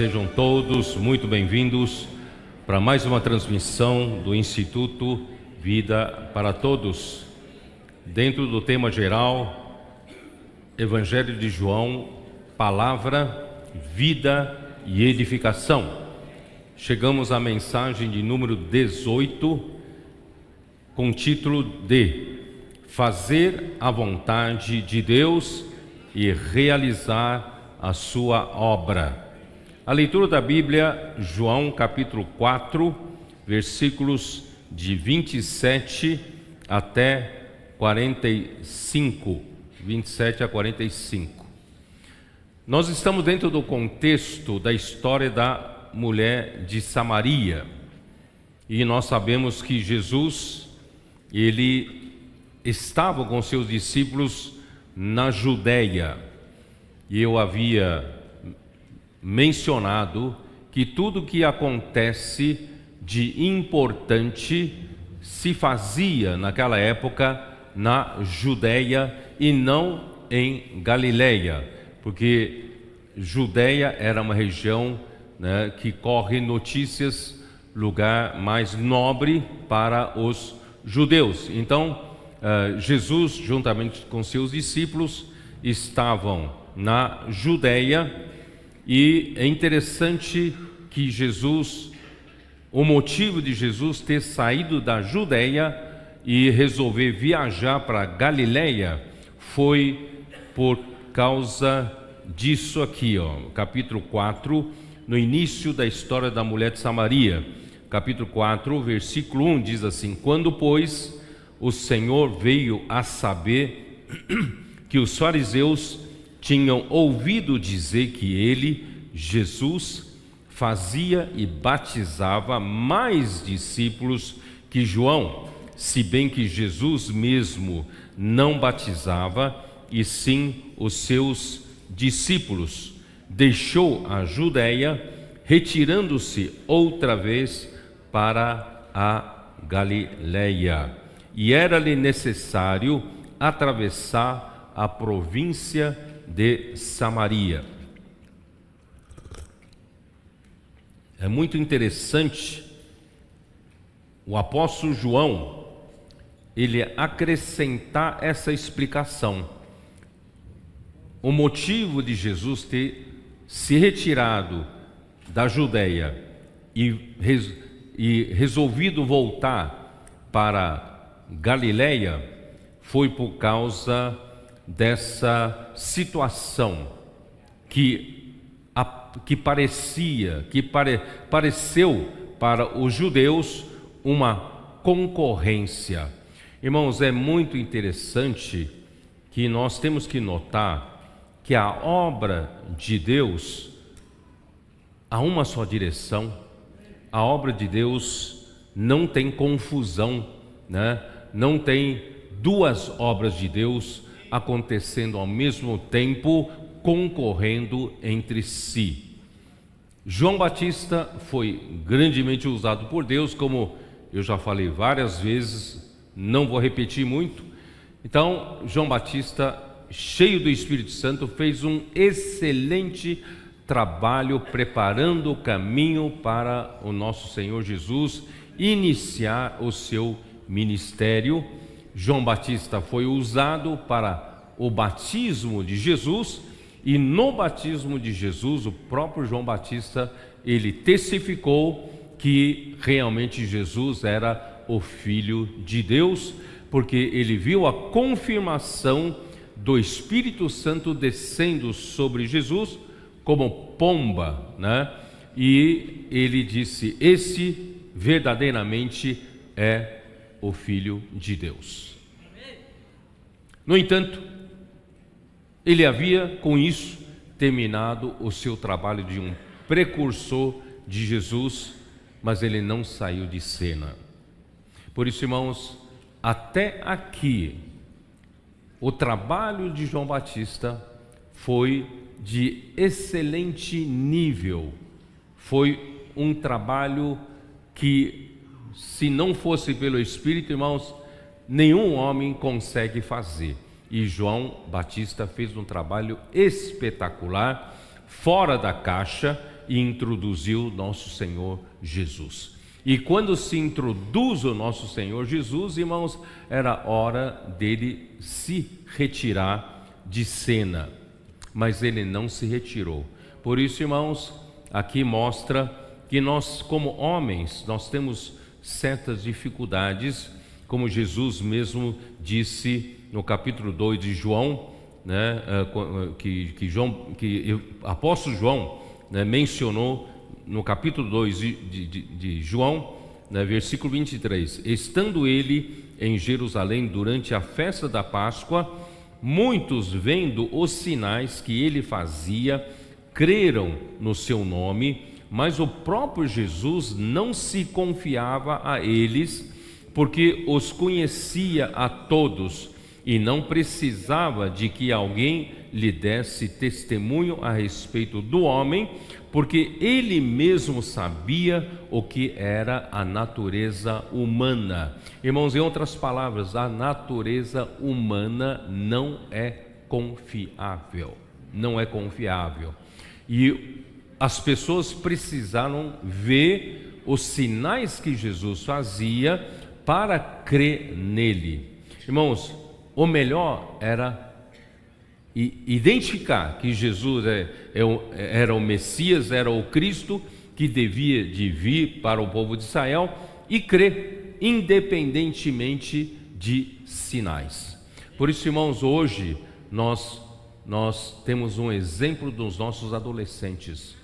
Sejam todos muito bem-vindos para mais uma transmissão do Instituto Vida para Todos. Dentro do tema geral, Evangelho de João, Palavra, Vida e Edificação. Chegamos à mensagem de número 18, com o título de Fazer a vontade de Deus e realizar a sua obra. A leitura da Bíblia, João capítulo 4, versículos de 27 até 45, 27 a 45. Nós estamos dentro do contexto da história da mulher de Samaria, e nós sabemos que Jesus, ele estava com seus discípulos na Judéia, e eu havia mencionado que tudo que acontece de importante se fazia naquela época na Judéia e não em Galileia, porque Judéia era uma região, que corre notícias, lugar mais nobre para os judeus. Então, Jesus, juntamente com seus discípulos, estavam na Judéia, e é interessante que o motivo de Jesus ter saído da Judéia e resolver viajar para Galileia foi por causa disso aqui, capítulo 4, no início da história da mulher de Samaria. Capítulo 4, versículo 1 diz assim: Quando, pois, o Senhor veio a saber que os fariseus tinham ouvido dizer que ele, Jesus, fazia e batizava mais discípulos que João, se bem que Jesus mesmo não batizava, e sim os seus discípulos, deixou a Judéia, retirando-se outra vez para a Galileia. E era-lhe necessário atravessar a província de Samaria. É muito interessante o apóstolo João, ele acrescentar essa explicação. O motivo de Jesus ter se retirado da Judéia e resolvido voltar para Galileia foi por causa dessa situação que pareceu para os judeus uma concorrência. Irmãos, é muito interessante que nós temos que notar que a obra de Deus há uma só direção. A obra de Deus não tem confusão, Não tem duas obras de Deus acontecendo ao mesmo tempo, concorrendo entre si. João Batista foi grandemente usado por Deus, como eu já falei várias vezes, não vou repetir muito. Então, João Batista, cheio do Espírito Santo, fez um excelente trabalho preparando o caminho para o nosso Senhor Jesus iniciar o seu ministério. João Batista foi usado para o batismo de Jesus, e no batismo de Jesus, o próprio João Batista, ele testificou que realmente Jesus era o Filho de Deus, porque ele viu a confirmação do Espírito Santo descendo sobre Jesus como pomba, E ele disse: esse verdadeiramente é o Filho de Deus. No entanto, ele havia com isso terminado o seu trabalho de um precursor de Jesus, mas ele não saiu de cena. Por isso, irmãos, até aqui o trabalho de João Batista foi de excelente nível. Foi um trabalho que, se não fosse pelo Espírito, irmãos, nenhum homem consegue fazer. E João Batista fez um trabalho espetacular, fora da caixa, e introduziu nosso Senhor Jesus. E quando se introduz o nosso Senhor Jesus, irmãos, era hora dele se retirar de cena, mas ele não se retirou. Por isso, irmãos, aqui mostra que nós, como homens, nós temos certas dificuldades, como Jesus mesmo disse no capítulo 2 de João, né, que o apóstolo João, né, mencionou no capítulo 2 de João, né, versículo 23, estando ele em Jerusalém durante a festa da Páscoa, muitos, vendo os sinais que ele fazia, creram no seu nome, mas o próprio Jesus não se confiava a eles, porque os conhecia a todos e não precisava de que alguém lhe desse testemunho a respeito do homem, porque ele mesmo sabia o que era a natureza humana. Irmãos, em outras palavras, a natureza humana não é confiável, não é confiável. E as pessoas precisaram ver os sinais que Jesus fazia para crer nele. Irmãos, o melhor era identificar que Jesus era o Messias, era o Cristo que devia de vir para o povo de Israel e crer, independentemente de sinais. Por isso, irmãos, hoje nós temos um exemplo dos nossos adolescentes.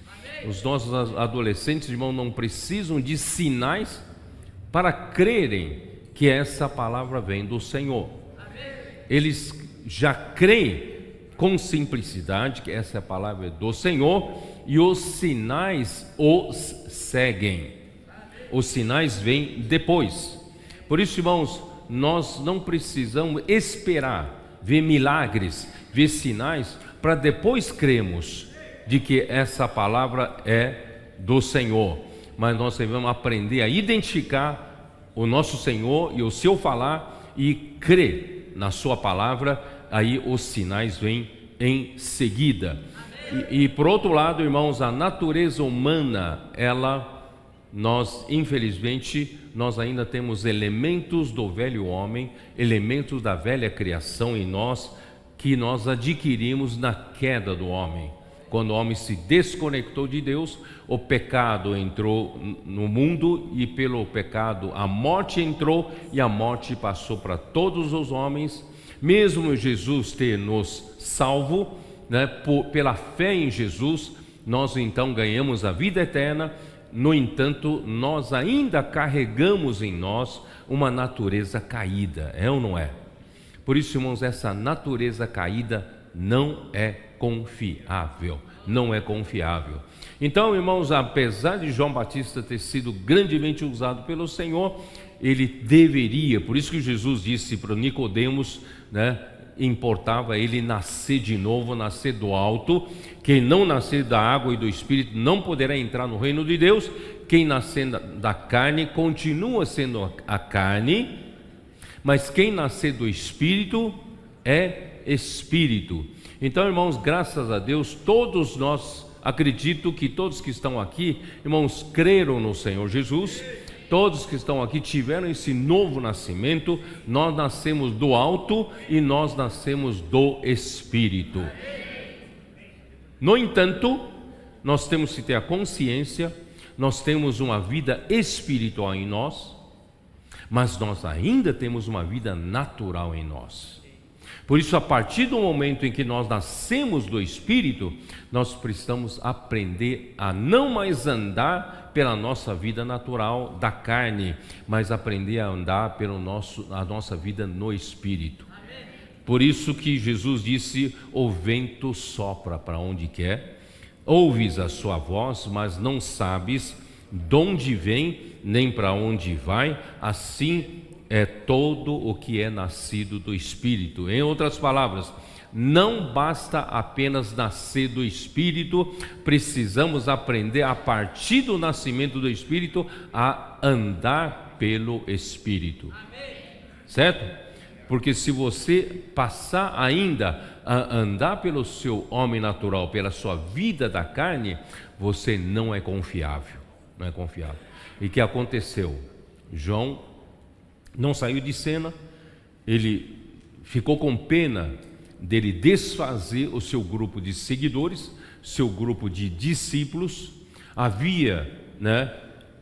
Os nossos adolescentes, irmãos, não precisam de sinais para crerem que essa palavra vem do Senhor. Eles já creem com simplicidade que essa palavra é do Senhor e os sinais os seguem. Os sinais vêm depois. Por isso, irmãos, nós não precisamos esperar ver milagres, ver sinais para depois cremos de que essa palavra é do Senhor. Mas nós devemos aprender a identificar o nosso Senhor e o seu falar e crer na sua palavra, aí os sinais vêm em seguida. E por outro lado, irmãos, a natureza humana, infelizmente, nós ainda temos elementos do velho homem, elementos da velha criação em nós, que nós adquirimos na queda do homem. Quando o homem se desconectou de Deus, o pecado entrou no mundo e pelo pecado a morte entrou e a morte passou para todos os homens. Mesmo Jesus ter nos salvo, né, pela fé em Jesus, nós então ganhamos a vida eterna. No entanto, nós ainda carregamos em nós uma natureza caída, é ou não é? Por isso, irmãos, essa natureza caída não é confiável, não é confiável. Então, irmãos, apesar de João Batista ter sido grandemente usado pelo Senhor, ele deveria, por isso que Jesus disse para Nicodemos, né, importava ele nascer de novo, nascer do alto. Quem não nascer da água e do Espírito não poderá entrar no reino de Deus. Quem nascer da carne continua sendo a carne, mas quem nascer do Espírito é Espírito. Então, irmãos, graças a Deus, todos nós, acredito que todos que estão aqui, irmãos, creram no Senhor Jesus. Todos que estão aqui tiveram esse novo nascimento. Nós nascemos do alto e nós nascemos do Espírito. No entanto, nós temos que ter a consciência, nós temos uma vida espiritual em nós, mas nós ainda temos uma vida natural em nós. Por isso, a partir do momento em que nós nascemos do Espírito, nós precisamos aprender a não mais andar pela nossa vida natural da carne, mas aprender a andar a nossa vida no Espírito. Por isso que Jesus disse: o vento sopra para onde quer, ouves a sua voz, mas não sabes de onde vem, nem para onde vai. Assim é todo o que é nascido do Espírito. Em outras palavras, não basta apenas nascer do Espírito, precisamos aprender a partir do nascimento do Espírito a andar pelo Espírito. Certo? porque se você passar ainda a andar pelo seu homem natural, pela sua vida da carne, você não é confiável, não é confiável. E o que aconteceu? João não saiu de cena, ele ficou com pena dele desfazer o seu grupo de seguidores, seu grupo de discípulos.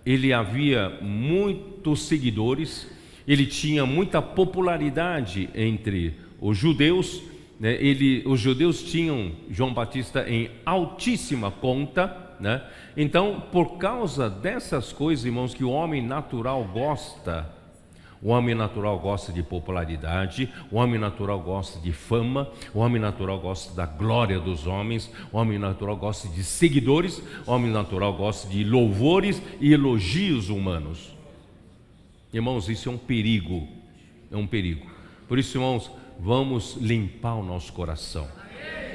Ele havia muitos seguidores, ele tinha muita popularidade entre os judeus, né? Os judeus tinham João Batista em altíssima conta, né? Então, por causa dessas coisas, irmãos, que o homem natural gosta, o homem natural gosta de popularidade, o homem natural gosta de fama, o homem natural gosta da glória dos homens, o homem natural gosta de seguidores, o homem natural gosta de louvores e elogios humanos. Irmãos, isso é um perigo, é um perigo. Por isso, irmãos, vamos limpar o nosso coração.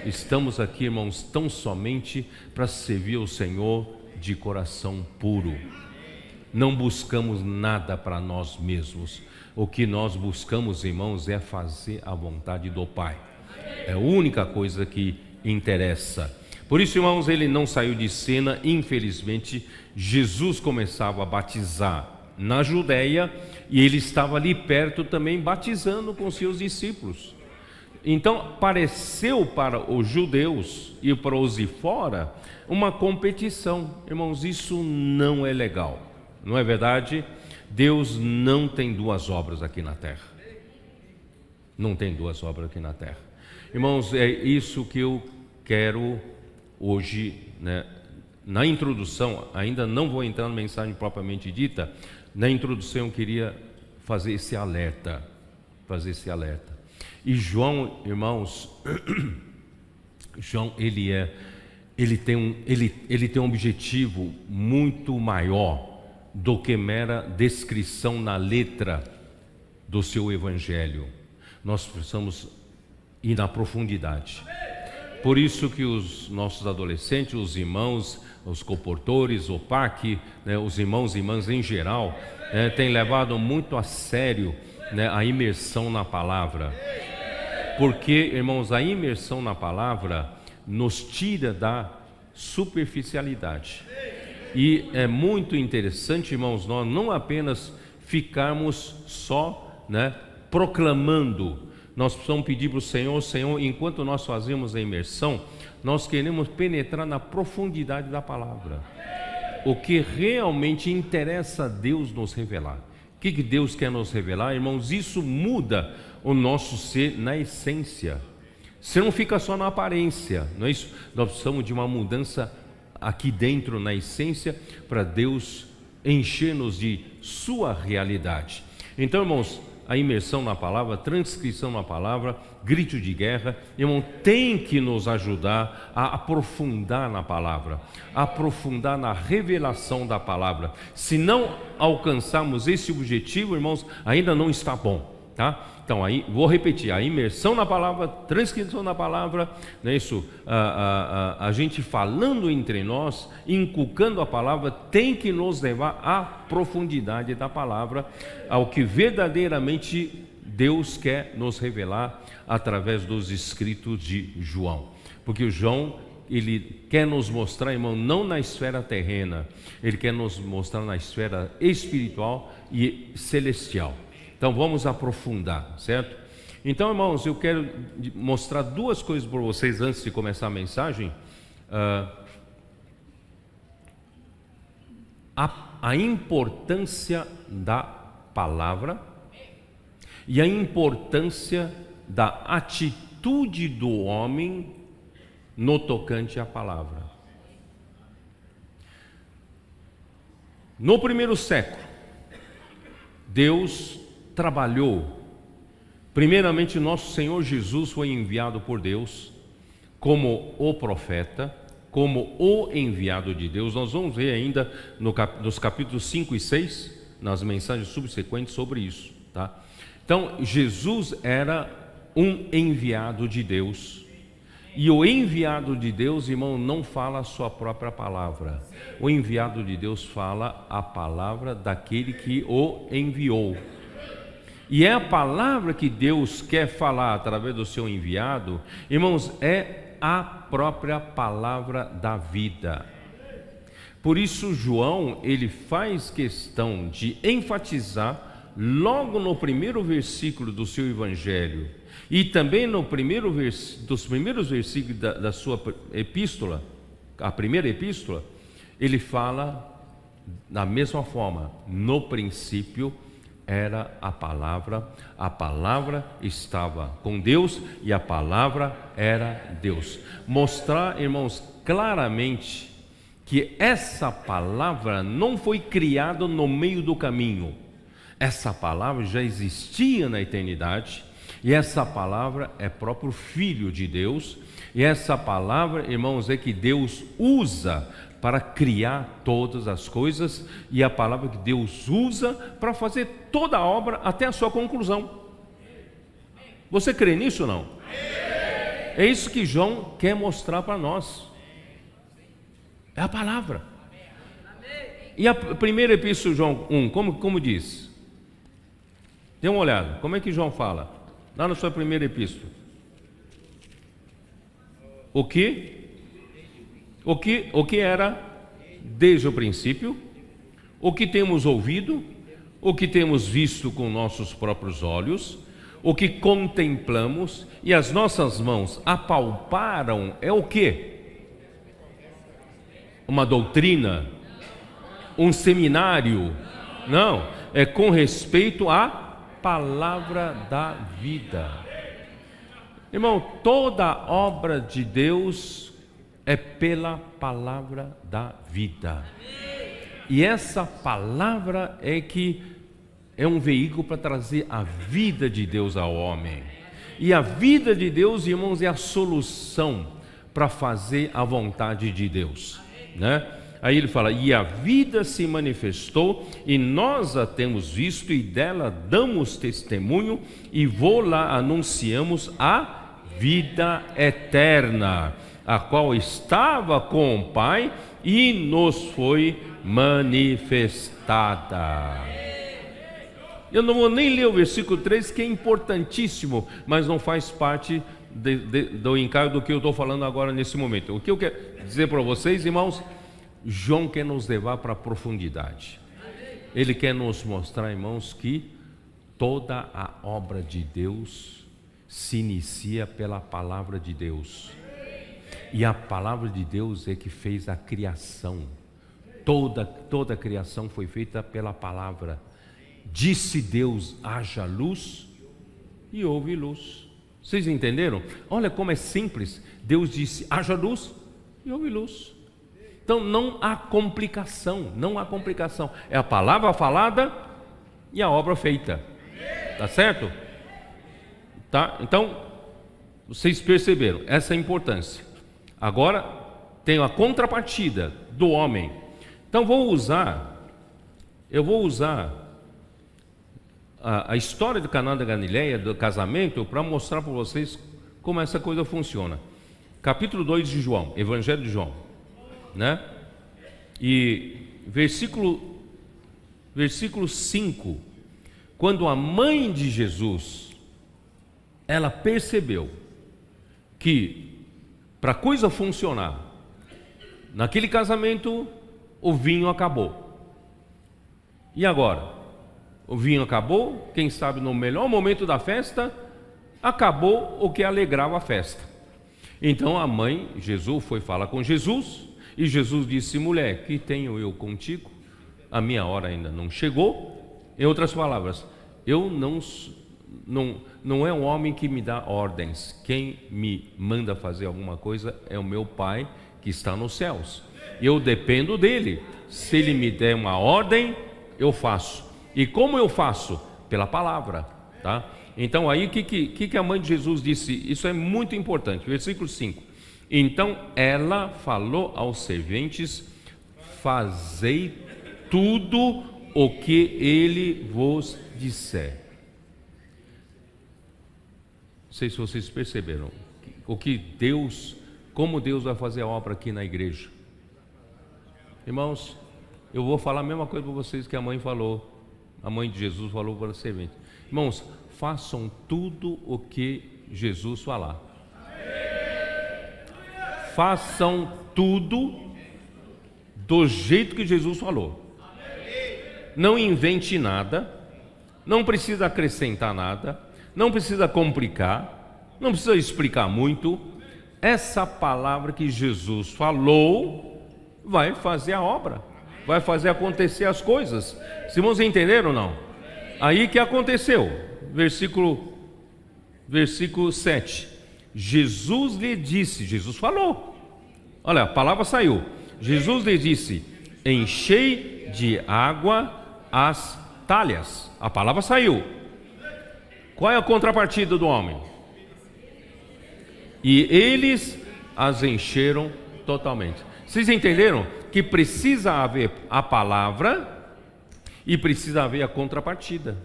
Estamos aqui, irmãos, tão somente para servir ao Senhor de coração puro. Não buscamos nada para nós mesmos. O que nós buscamos, irmãos, é fazer a vontade do Pai. É a única coisa que interessa. Por isso, irmãos, ele não saiu de cena. Infelizmente, Jesus começava a batizar na Judéia e ele estava ali perto também batizando com seus discípulos. Então, pareceu para os judeus e para os de fora uma competição. Irmãos, isso não é legal. Não é verdade? Deus não tem duas obras aqui na terra. Não tem duas obras aqui na terra. Irmãos, é isso que eu quero hoje, né? Na introdução, ainda não vou entrar na mensagem propriamente dita. Na introdução eu queria fazer esse alerta. E João, irmãos, João, ele tem um objetivo muito maior do que mera descrição na letra do seu evangelho. Nós precisamos ir na profundidade. Por isso que os nossos adolescentes, os irmãos, os comportores, o PAC, né, os irmãos e irmãs em geral, têm levado muito a sério, né, a imersão na palavra. Porque, irmãos, a imersão na palavra nos tira da superficialidade. E é muito interessante, irmãos, nós não apenas ficarmos só, né, proclamando. Nós precisamos pedir para o Senhor, Senhor, enquanto nós fazemos a imersão, nós queremos penetrar na profundidade da palavra. O que realmente interessa a Deus nos revelar. O que Deus quer nos revelar, irmãos? Isso muda o nosso ser na essência. Você não fica só na aparência, não é isso? Nós precisamos de uma mudança aqui dentro, na essência, para Deus encher-nos de sua realidade. Então, irmãos, a imersão na palavra, transcrição na palavra, grito de guerra, irmão, tem que nos ajudar a aprofundar na palavra, aprofundar na revelação da palavra. Se não alcançarmos esse objetivo, irmãos, ainda não está bom, tá? Então, aí, vou repetir, a imersão na palavra, transcrição na palavra, não é isso? A gente falando entre nós, inculcando a palavra, tem que nos levar à profundidade da palavra, ao que verdadeiramente Deus quer nos revelar através dos escritos de João. Porque o João, ele quer nos mostrar, irmão, não na esfera terrena, ele quer nos mostrar na esfera espiritual e celestial. Então vamos aprofundar, certo? Então, irmãos, eu quero mostrar duas coisas para vocês antes de começar a mensagem. A importância da palavra e a importância da atitude do homem no tocante à palavra. No primeiro século, Deus trabalhou. Primeiramente, nosso Senhor Jesus foi enviado por Deus como o profeta, como o enviado de Deus. Nós vamos ver ainda nos capítulos 5 e 6, nas mensagens subsequentes sobre isso, tá? Então, Jesus era um enviado de Deus. E o enviado de Deus, irmão, não fala a sua própria palavra. O enviado de Deus fala a palavra daquele que o enviou. E é a palavra que Deus quer falar através do seu enviado, irmãos, é a própria palavra da vida. Por isso João, ele faz questão de enfatizar logo no primeiro versículo do seu evangelho e também no dos primeiros versículos da sua epístola, a primeira epístola, ele fala da mesma forma: no princípio era a palavra estava com Deus e a palavra era Deus. Mostrar, irmãos, claramente que essa palavra não foi criada no meio do caminho. Essa palavra já existia na eternidade, e essa palavra é próprio Filho de Deus, e essa palavra, irmãos, é que Deus usa para criar todas as coisas, e a palavra que Deus usa para fazer toda a obra até a sua conclusão. Você crê nisso ou não? É isso que João quer mostrar para nós. É a palavra. E a primeira epístola de João 1, como diz? Dê uma olhada, como é que João fala? Lá na sua primeira epístola. O que era desde o princípio, o que temos ouvido, o que temos visto com nossos próprios olhos, o que contemplamos e as nossas mãos apalparam, é o quê? Uma doutrina? Um seminário? Não, é com respeito à palavra da vida. Irmão, toda obra de Deus é pela palavra da vida. E essa palavra é que é um veículo para trazer a vida de Deus ao homem. E a vida de Deus, irmãos, é a solução para fazer a vontade de Deus, né? Aí ele fala: e a vida se manifestou, e nós a temos visto, e dela damos testemunho, e lá anunciamos a vida eterna, a qual estava com o Pai e nos foi manifestada. Eu não vou nem ler o versículo 3, que é importantíssimo, mas não faz parte do encargo do que eu estou falando agora nesse momento. O que eu quero dizer para vocês, irmãos, João quer nos levar para a profundidade. Ele quer nos mostrar, irmãos, que toda a obra de Deus se inicia pela palavra de Deus. E a palavra de Deus é que fez a criação. Toda a criação foi feita pela palavra. Disse Deus: haja luz, e houve luz. Vocês entenderam? Olha como é simples. Deus disse: haja luz, e houve luz. Então não há complicação, não há complicação. É a palavra falada e a obra feita. Tá certo? Tá? Então, vocês perceberam essa importância. Agora tem a contrapartida do homem. Então eu vou usar a história do Caná da Galileia, do casamento, para mostrar para vocês como essa coisa funciona. Capítulo 2 de João, Evangelho de João, né? E versículo 5, quando a mãe de Jesus, ela percebeu que para a coisa funcionar, naquele casamento o vinho acabou. E agora? O vinho acabou, quem sabe no melhor momento da festa, acabou o que alegrava a festa. Então a mãe, Jesus, foi falar com Jesus, e Jesus disse: mulher, que tenho eu contigo? A minha hora ainda não chegou. Em outras palavras, eu não é um homem que me dá ordens. Quem me manda fazer alguma coisa é o meu Pai que está nos céus. Eu dependo dele. Se ele me der uma ordem, eu faço. E como eu faço? Pela palavra, tá? Então aí o que a mãe de Jesus disse? Isso é muito importante. Versículo 5. Então ela falou aos serventes: fazei tudo o que ele vos disser. Não sei se vocês perceberam como Deus vai fazer a obra aqui na igreja. Irmãos, eu vou falar a mesma coisa para vocês que a mãe falou, a mãe de Jesus falou para o servente. Irmãos, façam tudo o que Jesus falar. Façam tudo do jeito que Jesus falou. Não invente nada, não precisa acrescentar nada, não precisa complicar, não precisa explicar muito. Essa palavra que Jesus falou vai fazer a obra, vai fazer acontecer as coisas. Os irmãos entenderam ou não? Aí que aconteceu, versículo 7. Jesus lhe disse, Jesus falou, olha, a palavra saiu. Jesus lhe disse: enchei de água as talhas. A palavra saiu. Qual é a contrapartida do homem? E eles as encheram totalmente. Vocês entenderam que precisa haver a palavra e precisa haver a contrapartida.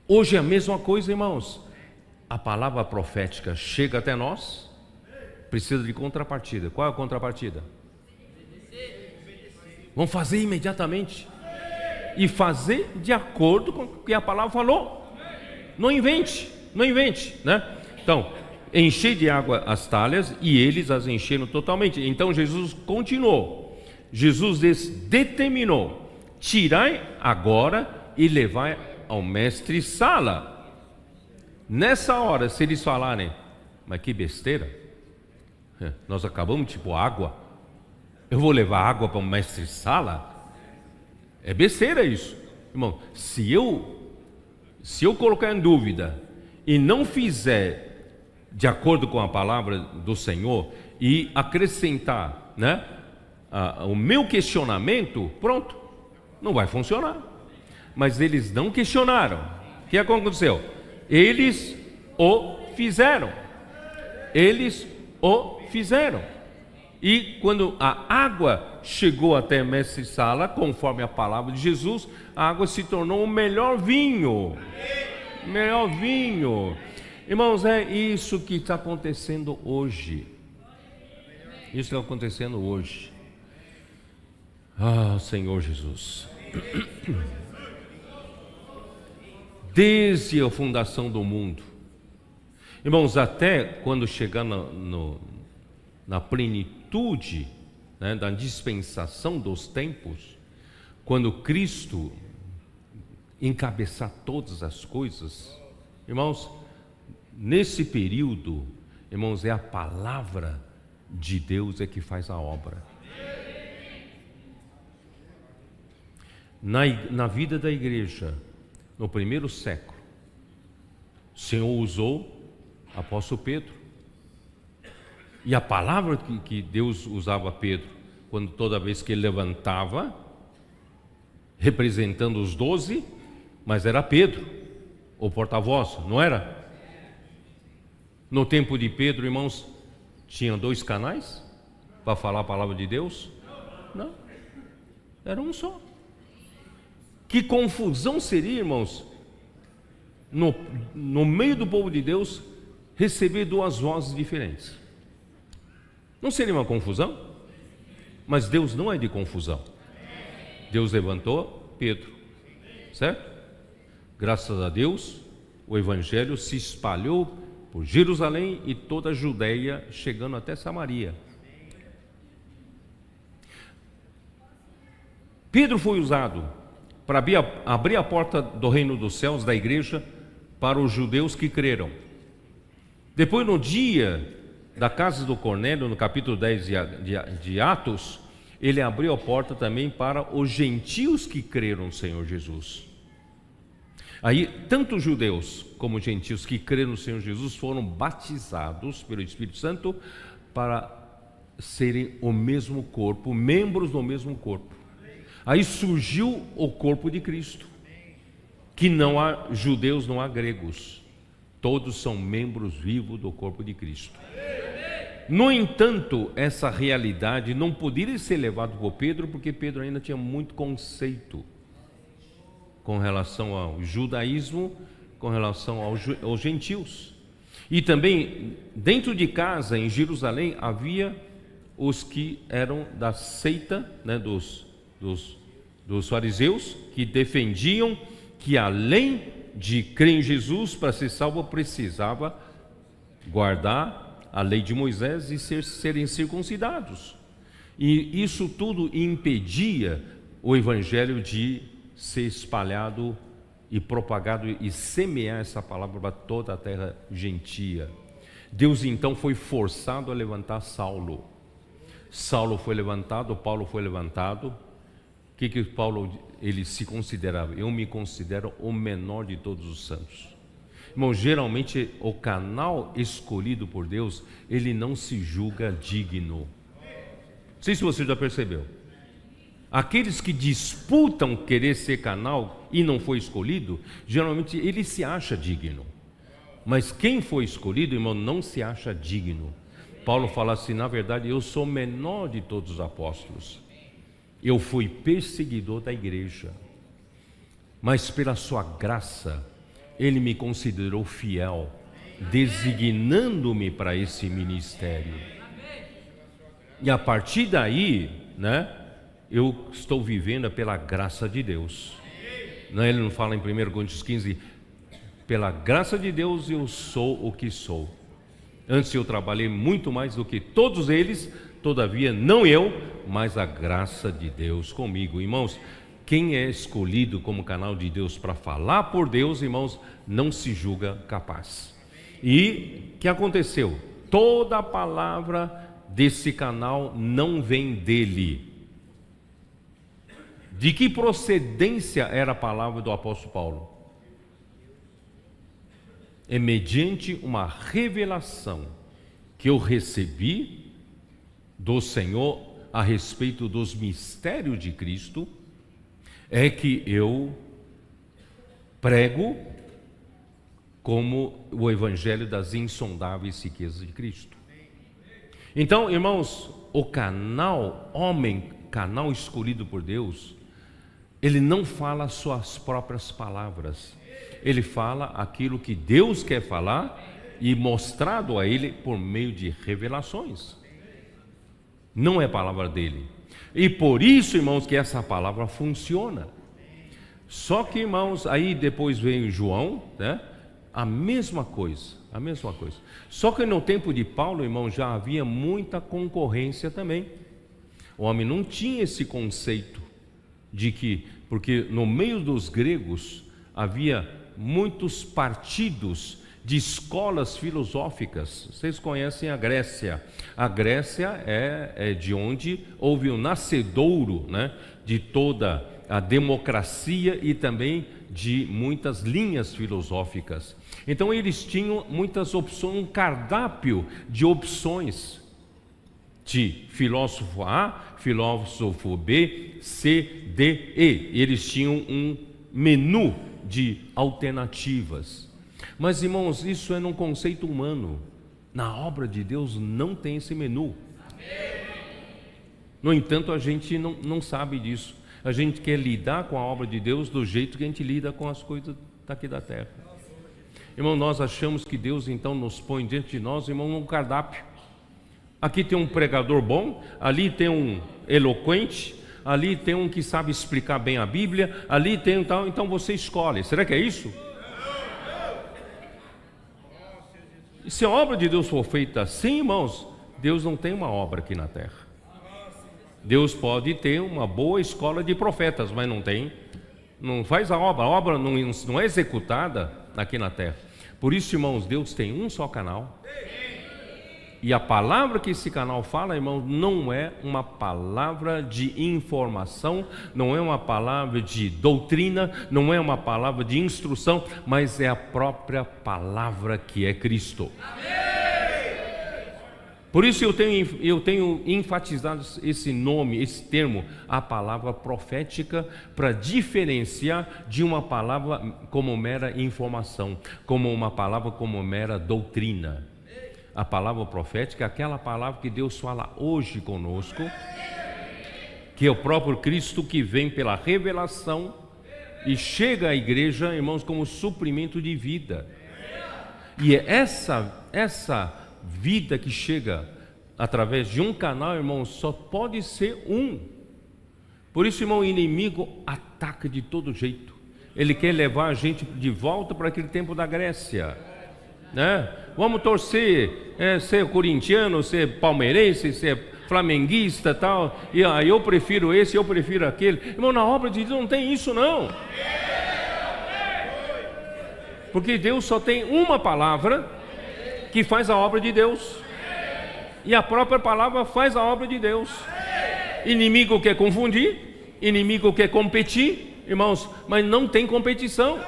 Hoje é a mesma coisa, irmãos. A palavra profética chega até nós, precisa de contrapartida. Qual é a contrapartida? Vamos fazer imediatamente e fazer de acordo com o que a palavra falou. Não invente, né? Então, enchei de água as talhas e eles as encheram totalmente. Então Jesus continuou. Jesus determinou: tirai agora e levai ao mestre Sala. Nessa hora, se eles falarem: mas que besteira, nós acabamos de pôr água, eu vou levar água para o mestre Sala? É besteira isso, irmão. Se eu colocar em dúvida e não fizer de acordo com a palavra do Senhor e acrescentar, né, o meu questionamento, pronto, não vai funcionar. Mas eles não questionaram. O que aconteceu? Eles o fizeram. E quando a água chegou até mestre Sala, conforme a palavra de Jesus, a água se tornou o melhor vinho. Irmãos, é isso que está acontecendo hoje. Ah, Senhor Jesus. Desde a fundação do mundo, irmãos, até quando chegar na plenitude, né, da dispensação dos tempos, quando Cristo encabeçar todas as coisas, irmãos, nesse período, irmãos, é a palavra de Deus é que faz a obra. Na vida da igreja, no primeiro século, o Senhor usou o apóstolo Pedro. E a palavra que Deus usava a Pedro, quando toda vez que ele levantava, representando os 12, mas era Pedro, o porta-voz, não era? No tempo de Pedro, irmãos, tinham 2 canais para falar a palavra de Deus? Não, era um só. Que confusão seria, irmãos, no meio do povo de Deus, receber 2 vozes diferentes? Não seria uma confusão? Mas Deus não é de confusão. Deus levantou Pedro, certo? Graças a Deus, o evangelho se espalhou por Jerusalém e toda a Judeia, chegando até Samaria. Pedro foi usado para abrir a porta do reino dos céus, da igreja, para os judeus que creram. Depois, no dia da casa do Cornélio, no capítulo 10 de Atos, ele abriu a porta também para os gentios que creram no Senhor Jesus. Aí, tanto judeus como gentios que creram no Senhor Jesus foram batizados pelo Espírito Santo para serem o mesmo corpo, membros do mesmo corpo. Aí surgiu o corpo de Cristo, que não há judeus, não há gregos, todos são membros vivos do corpo de Cristo. No entanto, essa realidade não poderia ser levada por Pedro, porque Pedro ainda tinha muito conceito com relação ao judaísmo, com relação aos gentios. E também, dentro de casa, em Jerusalém, havia os que eram da seita, né, dos fariseus, que defendiam que além de crer em Jesus para ser salvo, precisava guardar a lei de Moisés e serem circuncidados. E isso tudo impedia o evangelho de ser espalhado e propagado e semear essa palavra para toda a terra gentia. Deus então foi forçado a levantar Saulo. Saulo foi levantado, Paulo foi levantado. O que Paulo ele se considerava? Eu me considero o menor de todos os santos. Irmão, geralmente o canal escolhido por Deus, ele não se julga digno. Não sei se você já percebeu. Aqueles que disputam querer ser canal e não foi escolhido, geralmente ele se acha digno. Mas quem foi escolhido, irmão, não se acha digno. Paulo fala assim, na verdade, eu sou o menor de todos os apóstolos. Eu fui perseguidor da igreja. Mas pela sua graça, ele me considerou fiel, designando-me para esse ministério. E a partir daí, eu estou vivendo pela graça de Deus. Ele não fala em 1 Coríntios 15, pela graça de Deus eu sou o que sou. Antes eu trabalhei muito mais do que todos eles, todavia não eu, mas a graça de Deus comigo. Irmãos, quem é escolhido como canal de Deus para falar por Deus, irmãos, não se julga capaz. E o que aconteceu? Toda a palavra desse canal não vem dele. De que procedência era a palavra do apóstolo Paulo? É mediante uma revelação que eu recebi do Senhor a respeito dos mistérios de Cristo, é que eu prego como o evangelho das insondáveis riquezas de Cristo. Então, irmãos, o canal escolhido por Deus, ele não fala suas próprias palavras, ele fala aquilo que Deus quer falar e mostrado a ele por meio de revelações. Não é palavra dele. E por isso, irmãos, que essa palavra funciona. Só que, irmãos, aí depois vem João, a mesma coisa. Só que no tempo de Paulo, irmão, já havia muita concorrência também. O homem não tinha esse conceito de que, porque no meio dos gregos havia muitos partidos de escolas filosóficas. Vocês conhecem a Grécia. A Grécia é de onde houve o nascedouro, de toda a democracia e também de muitas linhas filosóficas. Então eles tinham muitas opções, um cardápio de opções, de filósofo A, filósofo B, C, D, E. Eles tinham um menu de alternativas. Mas, irmãos, isso é num conceito humano. Na obra de Deus não tem esse menu. No entanto, a gente não sabe disso. A gente quer lidar com a obra de Deus do jeito que a gente lida com as coisas daqui da terra. Irmão, nós achamos que Deus então nos põe diante de nós, irmão, num cardápio. Aqui tem um pregador bom, ali tem um eloquente, ali tem um que sabe explicar bem a Bíblia, ali tem um tal, então você escolhe. Será que é isso? E se a obra de Deus for feita assim, irmãos, Deus não tem uma obra aqui na terra. Deus pode ter uma boa escola de profetas, mas não faz a obra não é executada aqui na terra. Por isso, irmãos, Deus tem um só canal. E a palavra que esse canal fala, irmãos, não é uma palavra de informação, não é uma palavra de doutrina, não é uma palavra de instrução, mas é a própria palavra que é Cristo. Por isso eu tenho enfatizado esse nome, esse termo, a palavra profética, para diferenciar de uma palavra como mera informação, como uma palavra como mera doutrina. A palavra profética é aquela palavra que Deus fala hoje conosco, que é o próprio Cristo que vem pela revelação e chega à igreja, irmãos, como suprimento de vida. E é essa vida que chega através de um canal, irmão, só pode ser um. Por isso, irmão, o inimigo ataca de todo jeito. Ele quer levar a gente de volta para aquele tempo da Grécia, né? Vamos torcer, ser corintiano, ser palmeirense, ser flamenguista, tal. E aí eu prefiro esse, eu prefiro aquele. Irmão, na obra de Deus não tem isso, não. Porque Deus só tem uma palavra que faz a obra de Deus. E a própria palavra faz a obra de Deus. Inimigo quer confundir, inimigo quer competir, irmãos, mas não tem competição.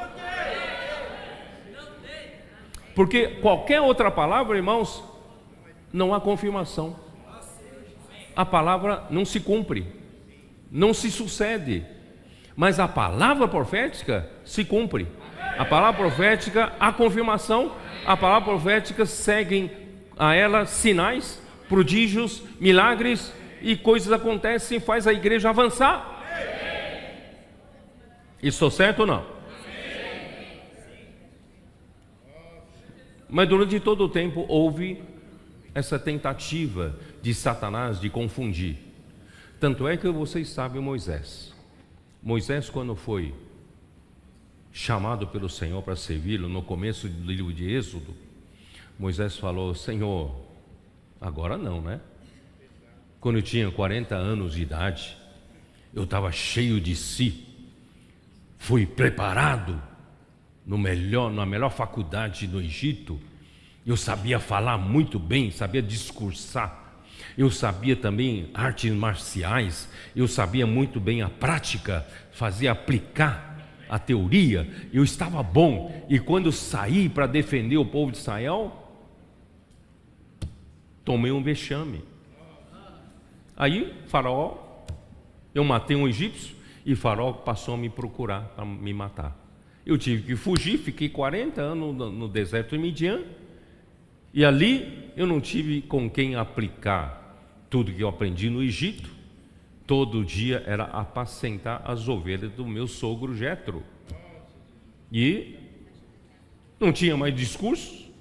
Porque qualquer outra palavra, irmãos, não há confirmação. A palavra não se cumpre, não se sucede. Mas a palavra profética se cumpre. A palavra profética, a confirmação, a palavra profética seguem a ela sinais, prodígios, milagres, e coisas acontecem e faz a igreja avançar. Estou certo ou não? Mas durante todo o tempo houve essa tentativa de Satanás de confundir. Tanto é que vocês sabem Moisés. Moisés, quando foi chamado pelo Senhor para servi-lo, no começo do livro de Êxodo, Moisés falou: Senhor, agora não, né? Quando eu tinha 40 anos de idade, eu estava cheio de si, fui preparado na melhor faculdade do Egito, eu sabia falar muito bem, sabia discursar, eu sabia também artes marciais, eu sabia muito bem a prática, fazia aplicar a teoria, eu estava bom, e quando saí para defender o povo de Israel, tomei um vexame. Aí Faraó, eu matei um egípcio, e Faraó passou a me procurar para me matar. Eu tive que fugir, fiquei 40 anos no deserto de Midian, e ali eu não tive com quem aplicar tudo que eu aprendi no Egito. Todo dia era apacentar as ovelhas do meu sogro Jetro. E não tinha mais discurso,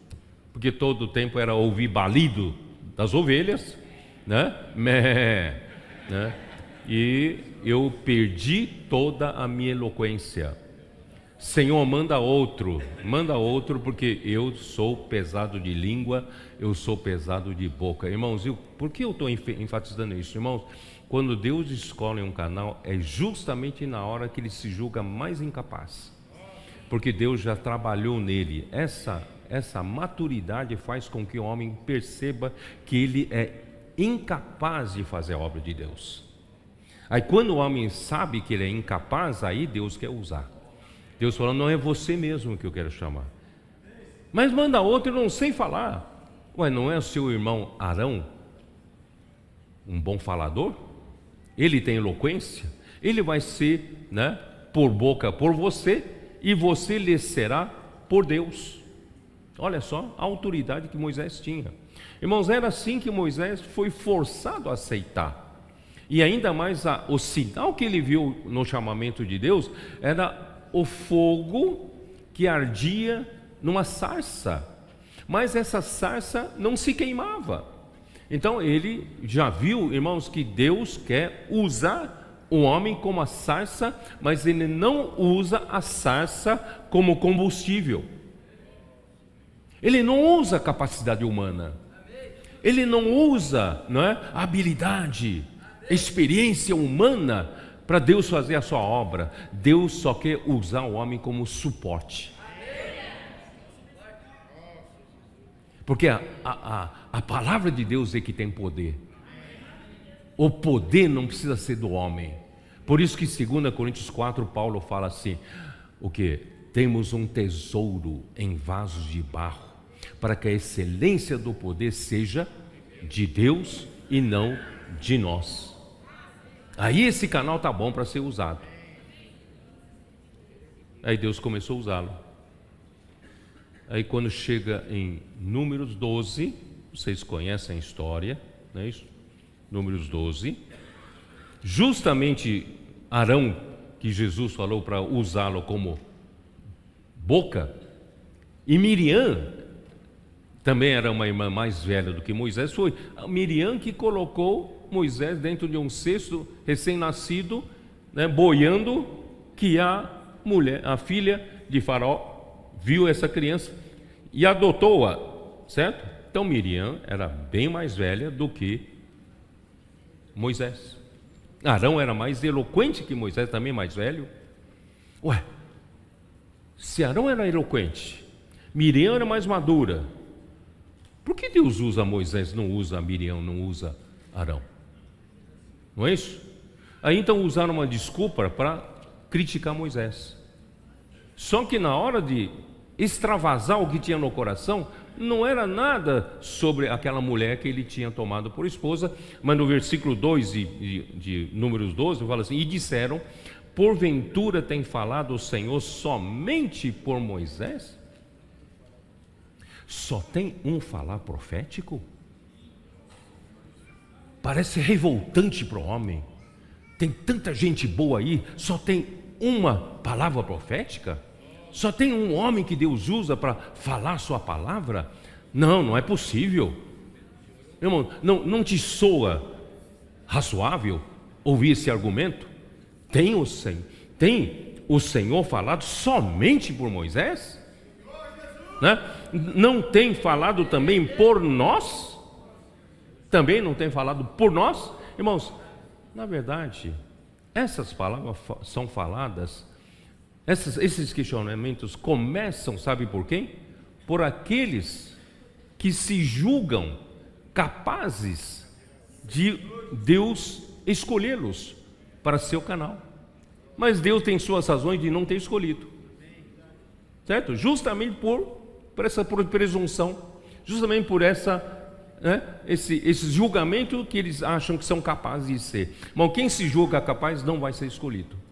porque todo o tempo era ouvir balido das ovelhas, né? E eu perdi toda a minha eloquência. Senhor, manda outro, porque eu sou pesado de língua, eu sou pesado de boca. Irmãos, por que eu estou enfatizando isso? Irmãos, quando Deus escolhe um canal, é justamente na hora que ele se julga mais incapaz, porque Deus já trabalhou nele. Essa maturidade faz com que o homem perceba que ele é incapaz de fazer a obra de Deus. Aí quando o homem sabe que ele é incapaz, aí Deus quer usar. Deus falando: não é você mesmo que eu quero chamar, mas manda outro, eu não sei falar. Ué, não é o seu irmão Arão um bom falador? Ele tem eloquência, ele vai ser, né, por boca por você, e você lhe será por Deus. Olha só a autoridade que Moisés tinha. Irmãos, era assim que Moisés foi forçado a aceitar. E ainda mais o sinal que ele viu no chamamento de Deus era o fogo que ardia numa sarça, mas essa sarça não se queimava. Então ele já viu, irmãos, que Deus quer usar o homem como a sarça, mas ele não usa a sarça como combustível. Ele não usa a capacidade humana, ele não usa, não é, a habilidade, experiência humana para Deus fazer a sua obra. Deus só quer usar o homem como suporte. Porque a palavra de Deus é que tem poder. O poder não precisa ser do homem. Por isso que 2 Coríntios 4, Paulo fala assim: o que? Temos um tesouro em vasos de barro, para que a excelência do poder seja de Deus e não de nós. Aí esse canal está bom para ser usado. Aí Deus começou a usá-lo. Aí quando chega em Números 12, vocês conhecem a história, não é isso? Números 12, justamente Arão, que Jesus falou para usá-lo como boca, e Miriam, também era uma irmã mais velha do que Moisés, foi a Miriam que colocou Moisés dentro de um cesto recém-nascido, né, boiando, que ia a filha de Faraó viu essa criança e adotou-a, certo? Então Miriam era bem mais velha do que Moisés. Arão era mais eloquente que Moisés, também mais velho. Ué, se Arão era eloquente, Miriam era mais madura, por que Deus usa Moisés, não usa Miriam, não usa Arão? Não é isso? Aí então usaram uma desculpa para criticar Moisés. Só que na hora de extravasar o que tinha no coração, não era nada sobre aquela mulher que ele tinha tomado por esposa, mas no versículo 2 de Números 12, fala assim: e disseram, porventura tem falado o Senhor somente por Moisés? Só tem um falar profético? Parece revoltante para o homem. Tem tanta gente boa aí, só tem uma palavra profética? Só tem um homem que Deus usa para falar sua palavra? Não, não é possível. Irmão, não te soa razoável ouvir esse argumento? Tem o Senhor falado somente por Moisés? Né? Não tem falado também por nós? Também não tem falado por nós? Irmãos, na verdade, essas palavras são faladas, esses questionamentos começam, sabe por quem? Por aqueles que se julgam capazes de Deus escolhê-los para seu canal. Mas Deus tem suas razões de não ter escolhido, certo? Justamente por essa presunção, justamente por esse julgamento que eles acham que são capazes de ser. Mas quem se julga capaz não vai ser escolhido.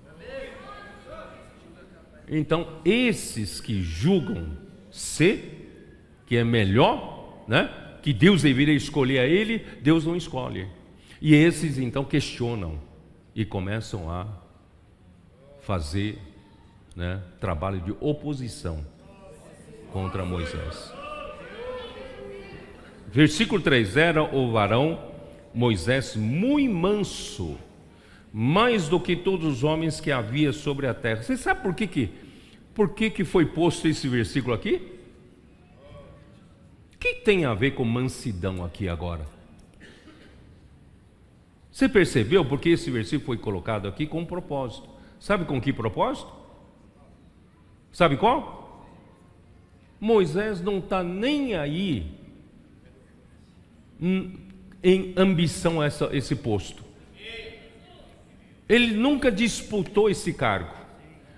Então, esses que julgam ser, que é melhor, né, que Deus deveria escolher a ele, Deus não escolhe. E esses então questionam e começam a fazer, né, trabalho de oposição contra Moisés. Versículo 3: era o varão Moisés muito manso, mais do que todos os homens que havia sobre a terra. Você sabe por que foi posto esse versículo aqui? O que tem a ver com mansidão aqui agora? Você percebeu porque esse versículo foi colocado aqui com um propósito? Sabe com que propósito? Sabe qual? Moisés não está nem aí em ambição a esse posto. Ele nunca disputou esse cargo,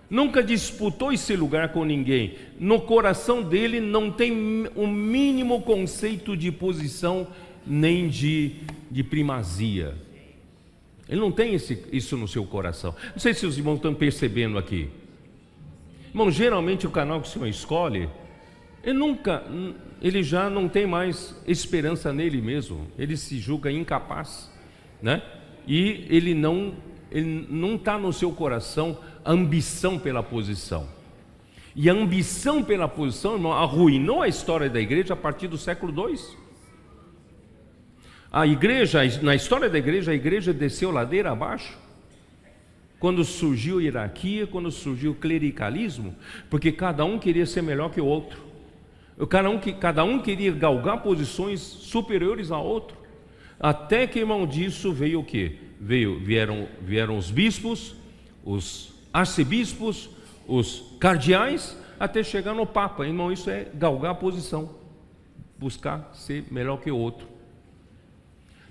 nunca disputou esse lugar com ninguém. No coração dele não tem o mínimo conceito de posição nem de primazia. Ele não tem isso no seu coração. Não sei se os irmãos estão percebendo aqui. Irmão, geralmente o canal que o Senhor escolhe, ele já não tem mais esperança nele mesmo. Ele se julga incapaz, né? E ele não está no seu coração a ambição pela posição. E a ambição pela posição, irmão, arruinou a história da igreja a partir do século II. A igreja, na história da igreja, a igreja desceu ladeira abaixo quando surgiu a hierarquia, quando surgiu o clericalismo, porque cada um queria ser melhor que o outro. Cada um queria galgar posições superiores a outro. Até que, irmão, disso veio o quê? Vieram os bispos, os arcebispos, os cardeais, até chegar no Papa. Irmão, isso é galgar a posição, buscar ser melhor que o outro.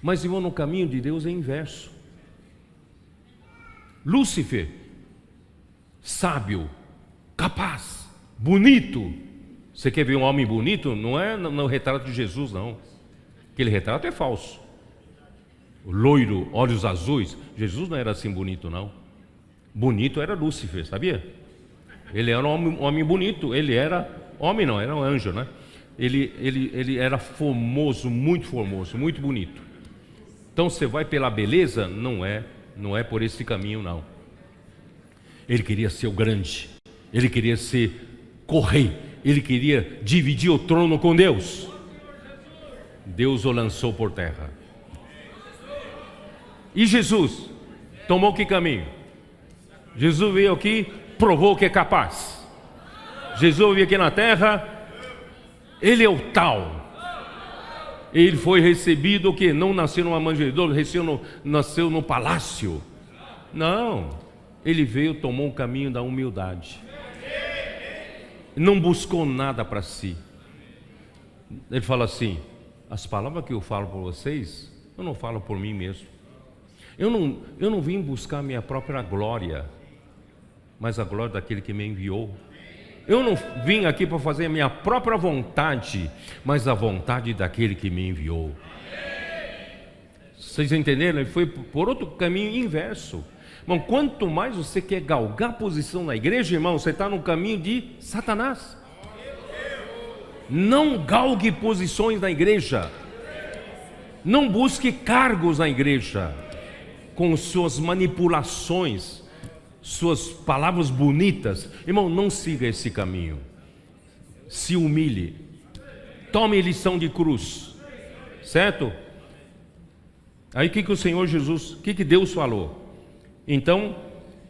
Mas, irmão, no caminho de Deus é inverso. Lúcifer, sábio, capaz, bonito. Você quer ver um homem bonito? Não é no retrato de Jesus, não. Aquele retrato é falso. Loiro, olhos azuis. Jesus não era assim bonito, não. Bonito era Lúcifer, sabia? Ele era um homem bonito. Ele era homem, não, era um anjo, né? Ele era formoso, muito bonito. Então você vai pela beleza? Não é por esse caminho, não. Ele queria ser o grande. Ele queria ser rei. Ele queria dividir o trono com Deus. Deus o lançou por terra. E Jesus tomou que caminho? Jesus veio aqui provou que é capaz. Jesus veio aqui na terra, ele é o tal. Ele foi recebido o que? Não nasceu numa manjedoura, nasceu no palácio. Não, ele veio, tomou o caminho da humildade. Não buscou nada para si. Ele fala assim: as palavras que eu falo para vocês, eu não falo por mim mesmo. Eu não vim buscar a minha própria glória, mas a glória daquele que me enviou. Eu não vim aqui para fazer a minha própria vontade, mas a vontade daquele que me enviou. Vocês entenderam? Ele foi por outro caminho inverso. Irmão, quanto mais você quer galgar posição na igreja, irmão, você está no caminho de Satanás. Não galgue posições na igreja. Não busque cargos na igreja com suas manipulações, suas palavras bonitas. Irmão, não siga esse caminho. Se humilhe. Tome lição de cruz. Certo? Aí o que o Senhor Jesus, o que Deus falou? Então,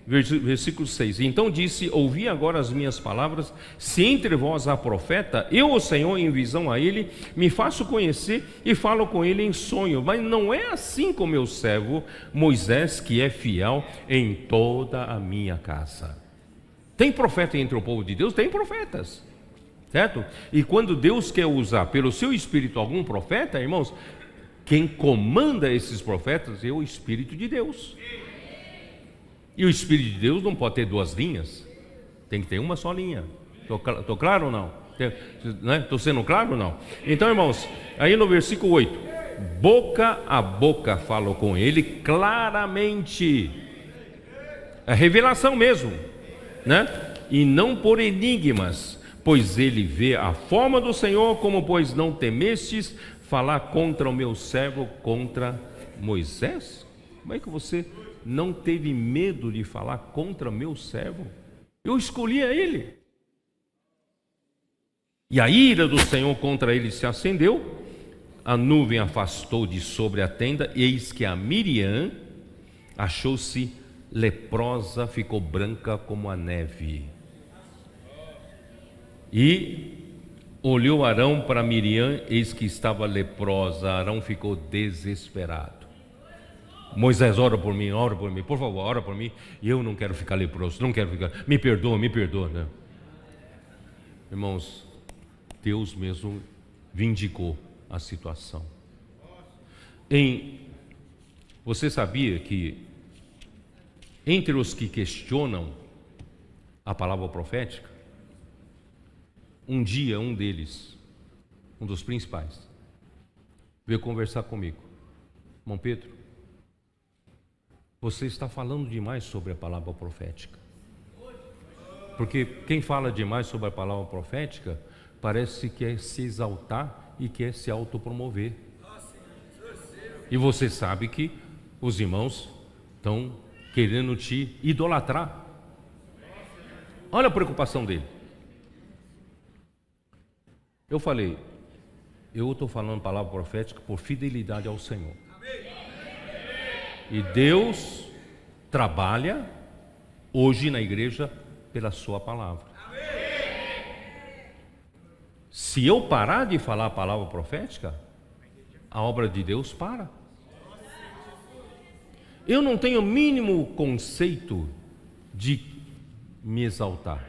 versículo 6: então disse: ouvi agora as minhas palavras. Se entre vós há profeta, eu, o Senhor, em visão a ele, me faço conhecer e falo com ele em sonho. Mas não é assim com meu servo Moisés, que é fiel em toda a minha casa. Tem profeta entre o povo de Deus? Tem profetas, certo? E quando Deus quer usar pelo seu Espírito algum profeta, irmãos, quem comanda esses profetas é o Espírito de Deus. E o Espírito de Deus não pode ter duas linhas, tem que ter uma só linha. Estou claro ou não? Estou sendo claro ou não? Então, irmãos, aí no versículo 8: boca a boca falo com ele claramente. É revelação mesmo, né? E não por enigmas, pois ele vê a forma do Senhor, como pois não temestes falar contra o meu servo, contra Moisés? Como é que você não teve medo de falar contra meu servo? Eu escolhi a ele. E a ira do Senhor contra ele se acendeu, a nuvem afastou de sobre a tenda, e eis que a Miriam achou-se leprosa, ficou branca como a neve. E olhou Arão para Miriam, eis que estava leprosa. Arão ficou desesperado. Moisés, ora por mim, por favor, ora por mim. E eu não quero ficar leproso, não quero ficar. Me perdoa, né? Irmãos, Deus mesmo vindicou a situação. Você sabia que entre os que questionam a palavra profética, um dia um deles, um dos principais, veio conversar comigo: irmão Pedro, você está falando demais sobre a palavra profética. Porque quem fala demais sobre a palavra profética parece que quer se exaltar e quer se autopromover. E você sabe que os irmãos estão querendo te idolatrar. Olha a preocupação dele. Eu falei: eu estou falando palavra profética por fidelidade ao Senhor. E Deus trabalha hoje na igreja pela sua palavra. Se eu parar de falar a palavra profética, a obra de Deus para. Eu não tenho o mínimo conceito de me exaltar.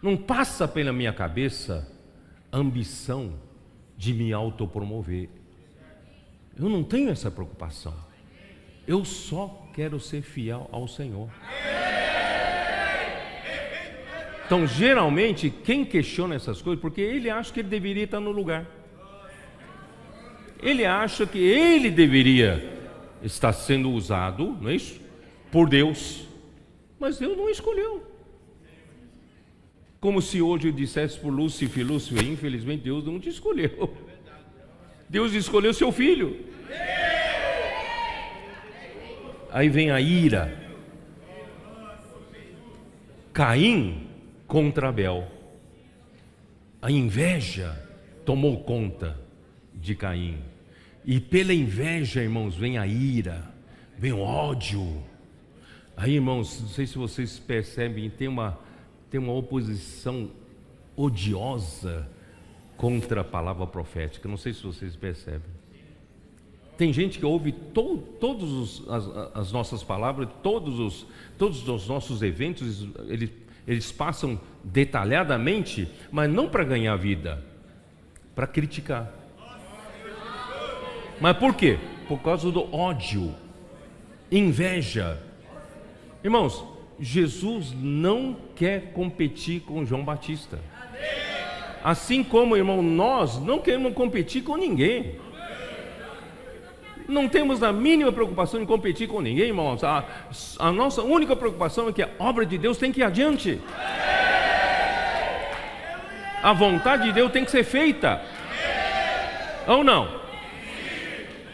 Não passa pela minha cabeça a ambição de me autopromover. Eu não tenho essa preocupação. Eu só quero ser fiel ao Senhor. Então, geralmente, quem questiona essas coisas, porque ele acha que ele deveria estar no lugar. Ele acha que ele deveria estar sendo usado, não é isso? Por Deus. Mas Deus não escolheu. Como se hoje eu dissesse por Lúcifer, infelizmente Deus não te escolheu. Deus escolheu seu filho. Aí vem a ira. Caim contra Abel. A inveja tomou conta de Caim. E pela inveja, irmãos, vem a ira, vem o ódio. Aí, irmãos, não sei se vocês percebem, tem uma oposição odiosa contra a palavra profética. Não sei se vocês percebem. Tem gente que ouve todas as nossas palavras, todos os nossos eventos, eles passam detalhadamente, mas não para ganhar vida, para criticar. Mas por quê? Por causa do ódio, inveja. Irmãos, Jesus não quer competir com João Batista. Assim como, irmão, nós não queremos competir com ninguém. Não temos a mínima preocupação em competir com ninguém, irmãos. A nossa única preocupação é que a obra de Deus tem que ir adiante. A vontade de Deus tem que ser feita. Ou não?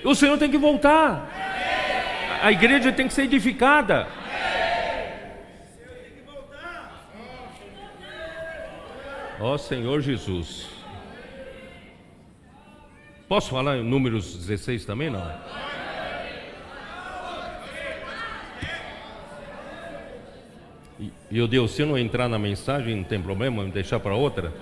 O Senhor tem que voltar. A igreja tem que ser edificada. Ó Senhor Jesus. Posso falar em Números 16 também, não? E eu Deus, se eu não entrar na mensagem, não tem problema, me deixar para outra?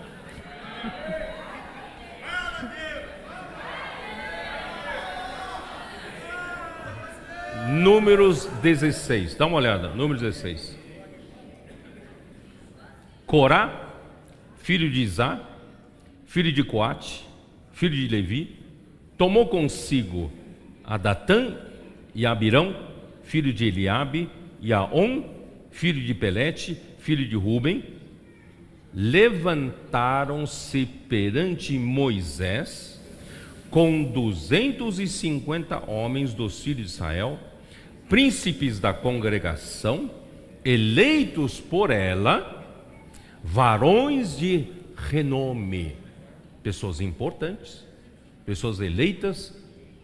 Números 16, dá uma olhada, Números 16. Corá, filho de Izá, filho de Coate, filho de Levi, tomou consigo a Datã e a Abirão, filho de Eliabe, e a On, filho de Pelete, filho de Ruben, levantaram-se perante Moisés com 250 homens dos filhos de Israel, príncipes da congregação, eleitos por ela, varões de renome, pessoas importantes, pessoas eleitas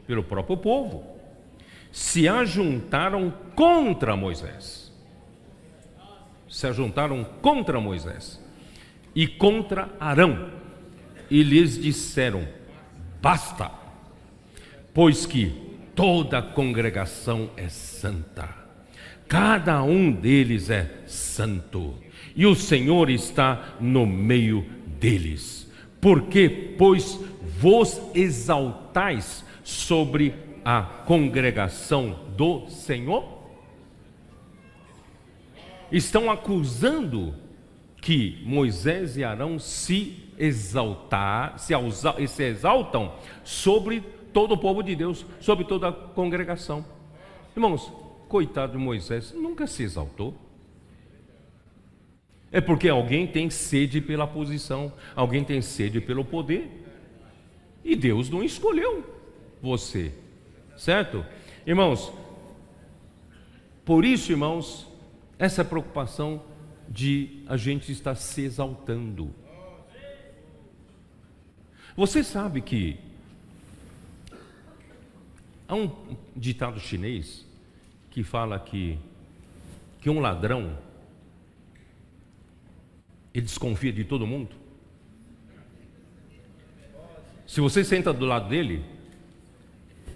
pelo próprio povo, se ajuntaram contra Moisés. Se ajuntaram contra Moisés e contra Arão, e lhes disseram: basta, pois que toda a congregação é santa, cada um deles é santo, e o Senhor está no meio deles. Porque, pois, vos exaltais sobre a congregação do Senhor? Estão acusando que Moisés e Arão se exaltam sobre todo o povo de Deus, sobre toda a congregação. Irmãos, coitado de Moisés, nunca se exaltou. É porque alguém tem sede pela posição, alguém tem sede pelo poder, e Deus não escolheu você, certo? Irmãos, por isso, irmãos, essa preocupação de a gente estar se exaltando. Você sabe que há um ditado chinês que fala que um ladrão, ele desconfia de todo mundo. Se você senta do lado dele,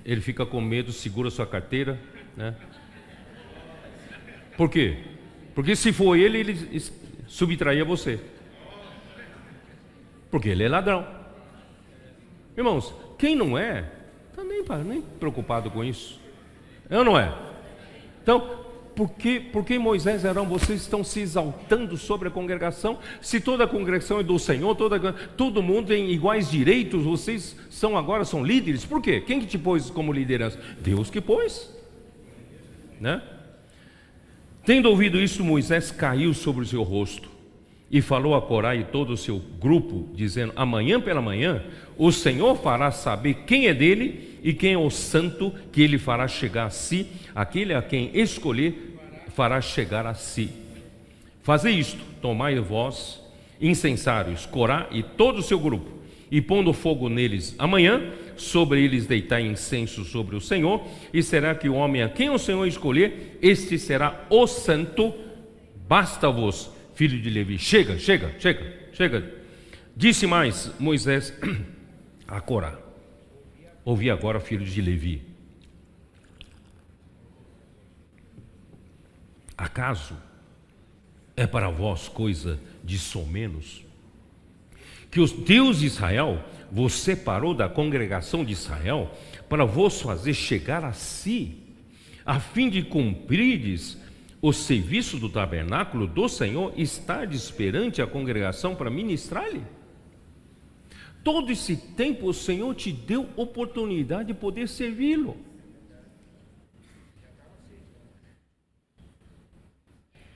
ele fica com medo, segura sua carteira, né? Por quê? Porque se for ele subtraía você. Porque ele é ladrão. Irmãos, quem não é, está nem preocupado com isso. É ou não é? Então, por que Moisés e Arão, vocês estão se exaltando sobre a congregação? Se toda a congregação é do Senhor, todo mundo tem iguais direitos, vocês agora são líderes. Por quê? Quem que te pôs como liderança? Deus que pôs, né? Tendo ouvido isso, Moisés caiu sobre o seu rosto e falou a Corá e todo o seu grupo, dizendo: amanhã pela manhã o Senhor fará saber quem é dele e quem é o santo que ele fará chegar a si, aquele a quem escolher fará chegar a si. Fazei isto, tomai vós, incensários, Corá e todo o seu grupo, e pondo fogo neles amanhã, sobre eles deitai incenso sobre o Senhor, e será que o homem a quem o Senhor escolher, este será o santo. Basta-vos, filho de Levi. Chega. Disse mais Moisés a Corá: ouvi agora, filho de Levi, Acaso é para vós coisa de somenos que o Deus de Israel vos separou da congregação de Israel para vos fazer chegar a si, a fim de cumprides o serviço do tabernáculo do Senhor, estardes perante a congregação para ministrar-lhe? Todo esse tempo o Senhor te deu oportunidade de poder servi-lo.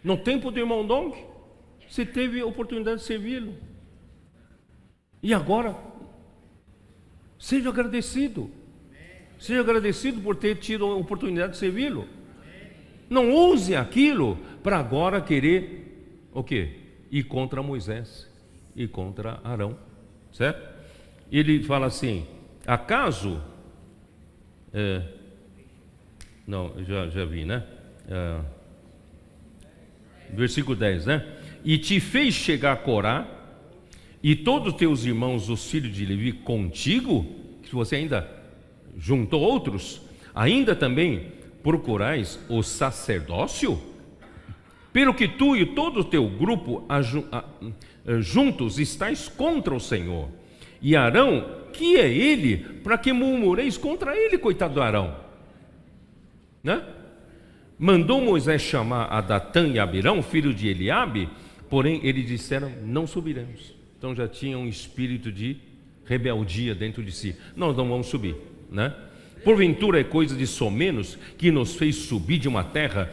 No tempo do irmão Dong, você teve a oportunidade de servi-lo. E agora, seja agradecido. Seja agradecido por ter tido a oportunidade de servi-lo. Não use aquilo para agora querer o quê? Ir contra Moisés e contra Arão, certo? Ele fala assim: acaso não, já vi, né? Versículo 10, né? E te fez chegar Corá e todos os teus irmãos, os filhos de Levi, contigo, que você ainda juntou outros, ainda também procurais o sacerdócio? Pelo que tu e todo o teu grupo juntos estáis contra o Senhor. E Arão, que é ele, para que murmureis contra ele, coitado do Arão, né? Mandou Moisés chamar a Datã e Abirão, filho de Eliabe, porém eles disseram: não subiremos. Então já tinha um espírito de rebeldia dentro de si. Nós não vamos subir, né? Porventura é coisa de somenos que nos fez subir de uma terra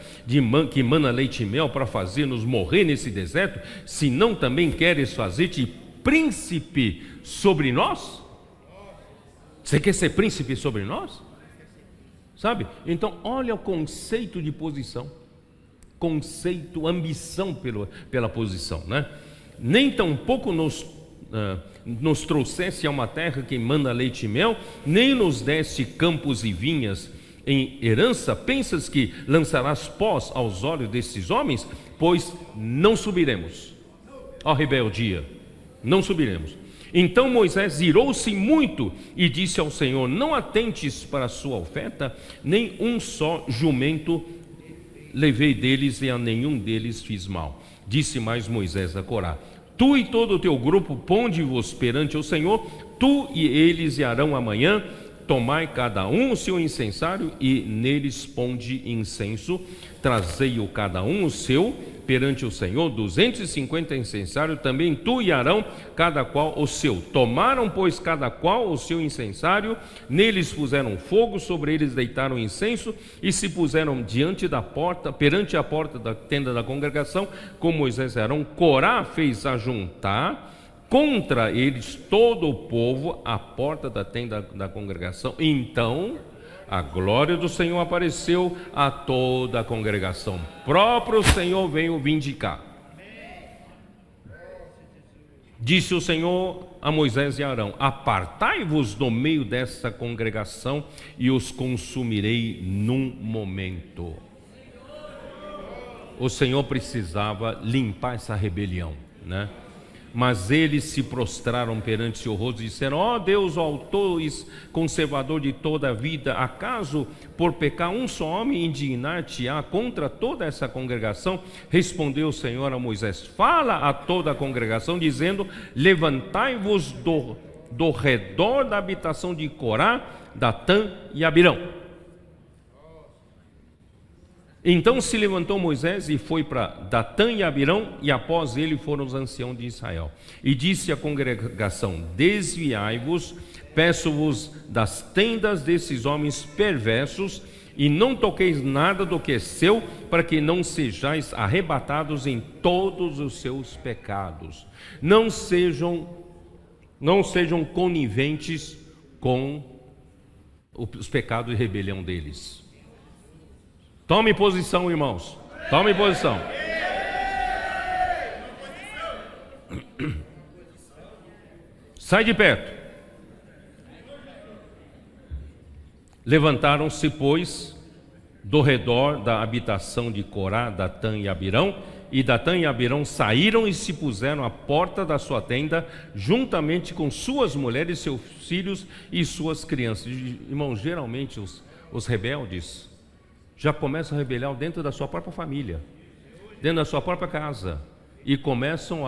que mana leite e mel para fazer-nos morrer nesse deserto, se não também queres fazer-te príncipe sobre nós? Você quer ser príncipe sobre nós? Sabe? Então olha o conceito de posição, conceito, ambição pela posição, né? Nem tampouco nos trouxesse a uma terra que manda leite e mel, nem nos desse campos e vinhas em herança. Pensas que lançarás pós aos olhos desses homens? Pois não subiremos. Ó rebeldia, não subiremos. Então Moisés irou-se muito e disse ao Senhor: não atentes para a sua oferta, nem um só jumento levei deles, e a nenhum deles fiz mal. Disse mais Moisés a Corá: tu e todo o teu grupo ponde-vos perante o Senhor, tu e eles e Arão amanhã, tomai cada um o seu incensário e neles ponde incenso, trazei-o cada um o seu perante o Senhor, 250 incensários, também tu e Arão, cada qual o seu. Tomaram, pois, cada qual o seu incensário, neles puseram fogo, sobre eles deitaram incenso, e se puseram diante da porta, perante a porta da tenda da congregação, com Moisés e Arão. Corá fez ajuntar contra eles todo o povo à porta da tenda da congregação. Então a glória do Senhor apareceu a toda a congregação. Próprio Senhor veio vindicar. Disse o Senhor a Moisés e Arão: apartai-vos do meio dessa congregação e os consumirei num momento. O Senhor precisava limpar essa rebelião, né? Mas eles se prostraram perante seu rosto e disseram: ó Deus, autor e conservador de toda a vida, acaso por pecar um só homem indignar-te-á contra toda essa congregação? Respondeu o Senhor a Moisés: fala a toda a congregação, dizendo: levantai-vos do redor da habitação de Corá, Datã e Abirão. Então se levantou Moisés e foi para Datã e Abirão, e após ele foram os anciãos de Israel. E disse à congregação: desviai-vos, peço-vos das tendas desses homens perversos, e não toqueis nada do que é seu, para que não sejais arrebatados em todos os seus pecados. Não sejam coniventes com os pecados e rebelião deles. Tome posição, irmãos. Tome posição. Sai de perto. Levantaram-se, pois, do redor da habitação de Corá, Datã e Abirão, e Datã e Abirão saíram e se puseram à porta da sua tenda, juntamente com suas mulheres, seus filhos e suas crianças. Irmãos, geralmente os rebeldes já começam a rebeliar dentro da sua própria família. dentro da sua própria casa e começam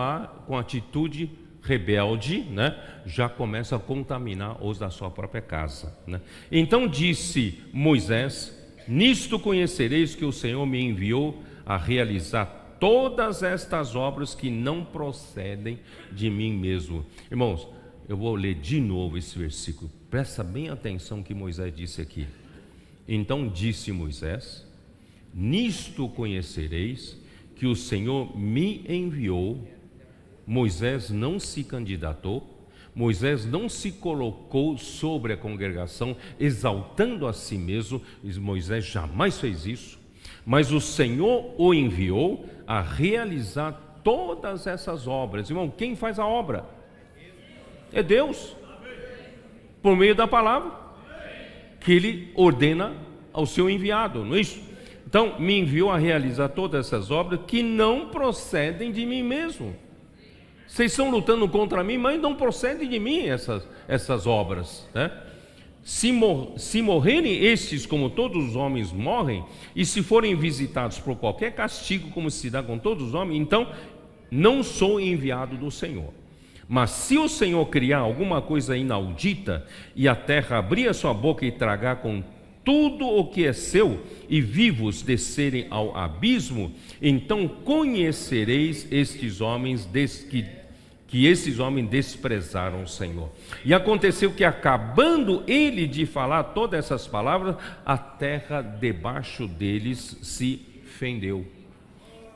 com atitude rebelde, né? Já começam a contaminar os da sua própria casa, né? Então disse Moisés: nisto conhecereis que o Senhor me enviou a realizar todas estas obras que não procedem de mim mesmo. Irmãos, eu vou ler de novo esse versículo. Presta bem atenção que Moisés disse aqui. Então disse Moisés: nisto conhecereis que o Senhor me enviou. Moisés não se candidatou, Moisés não se colocou sobre a congregação, exaltando a si mesmo. Moisés jamais fez isso. Mas o Senhor o enviou a realizar todas essas obras. Irmão, quem faz a obra? É Deus, por meio da palavra que Ele ordena ao seu enviado, não é isso? Então, me enviou a realizar todas essas obras que não procedem de mim mesmo. Vocês estão lutando contra mim, mas não procedem de mim essas obras, né? Se morrerem estes como todos os homens morrem, e se forem visitados por qualquer castigo como se dá com todos os homens, então não sou enviado do Senhor. Mas se o Senhor criar alguma coisa inaudita, e a terra abrir a sua boca e tragar com tudo o que é seu, e vivos descerem ao abismo, então conhecereis estes homens que esses homens desprezaram o Senhor. E aconteceu que, acabando ele de falar todas essas palavras, a terra debaixo deles se fendeu.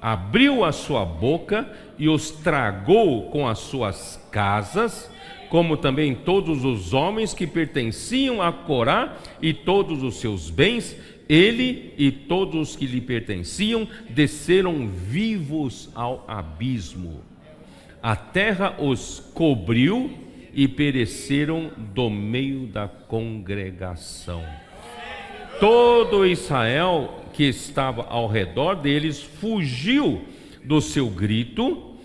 Abriu a sua boca e os tragou com as suas casas, como também todos os homens que pertenciam a Corá e todos os seus bens. Ele e todos os que lhe pertenciam desceram vivos ao abismo. A terra os cobriu e pereceram do meio da congregação. Todo Israel que estava ao redor deles fugiu do seu grito,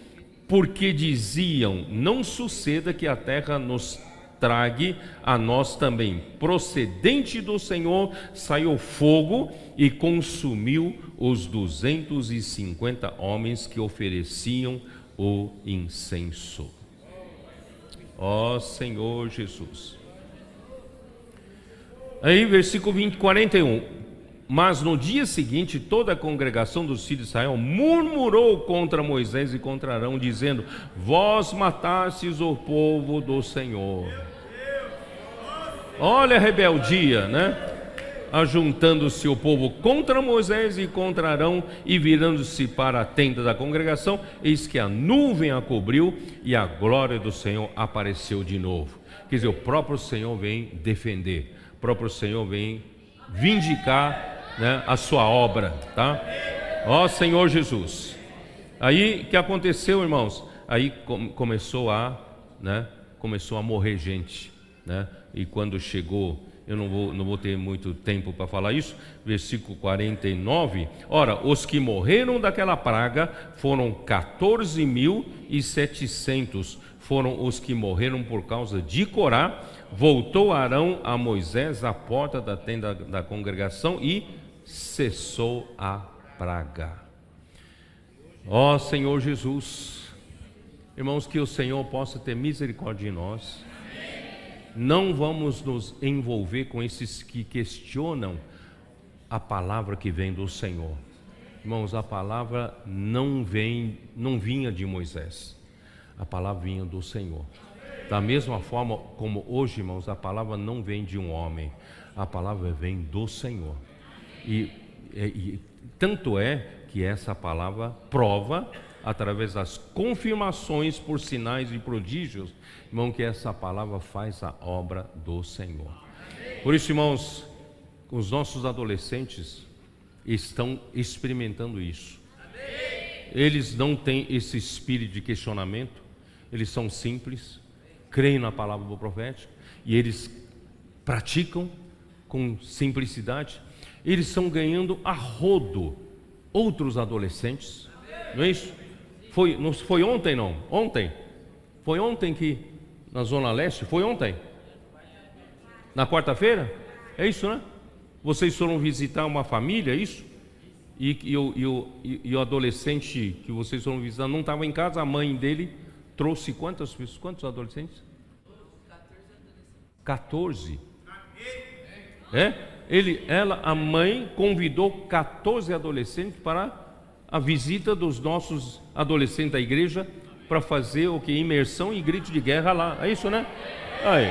porque diziam: não suceda que a terra nos trague a nós também. Procedente do Senhor saiu fogo e consumiu os 250 homens que ofereciam o incenso. Ó Senhor Jesus. Aí versículo 41. Mas no dia seguinte toda a congregação dos filhos de Israel murmurou contra Moisés e contra Arão, dizendo: vós matastes o povo do Senhor. Olha a rebeldia, né? Ajuntando-se o povo contra Moisés e contra Arão, e virando-se para a tenda da congregação, eis que a nuvem a cobriu e a glória do Senhor apareceu de novo. Quer dizer, o próprio Senhor vem defender, o próprio Senhor vem vindicar, né, a sua obra, tá? Ó Senhor Jesus. Aí o que aconteceu, irmãos? Aí começou a morrer gente, né? E quando chegou, eu não vou ter muito tempo para falar isso, versículo 49, ora, os que morreram daquela praga foram 14.700, foram os que morreram por causa de Corá. Voltou Arão a Moisés à porta da tenda da congregação e cessou a praga. Ó Senhor Jesus, irmãos, que o Senhor possa ter misericórdia de nós. Não vamos nos envolver com esses que questionam a palavra que vem do Senhor. Irmãos, a palavra não vinha de Moisés, a palavra vinha do Senhor. Da mesma forma como hoje, irmãos, a palavra não vem de um homem, a palavra vem do Senhor. E tanto é que essa palavra prova, através das confirmações por sinais e prodígios, irmão, que essa palavra faz a obra do Senhor. Por isso, irmãos, os nossos adolescentes estão experimentando isso. Eles não têm esse espírito de questionamento, eles são simples, creem na palavra do profeta e eles praticam com simplicidade. Eles estão ganhando a rodo outros adolescentes, não é isso? Não foi ontem, não? Ontem? Foi ontem que na Zona Leste? Foi ontem? Na quarta-feira? É isso, né? Vocês foram visitar uma família, é isso? e o adolescente que vocês foram visitar não estava em casa, a mãe dele trouxe quantos adolescentes? 14. A mãe convidou 14 adolescentes para a visita dos nossos adolescentes da igreja para fazer o que? Imersão e grito de guerra lá. É isso, né? Aí.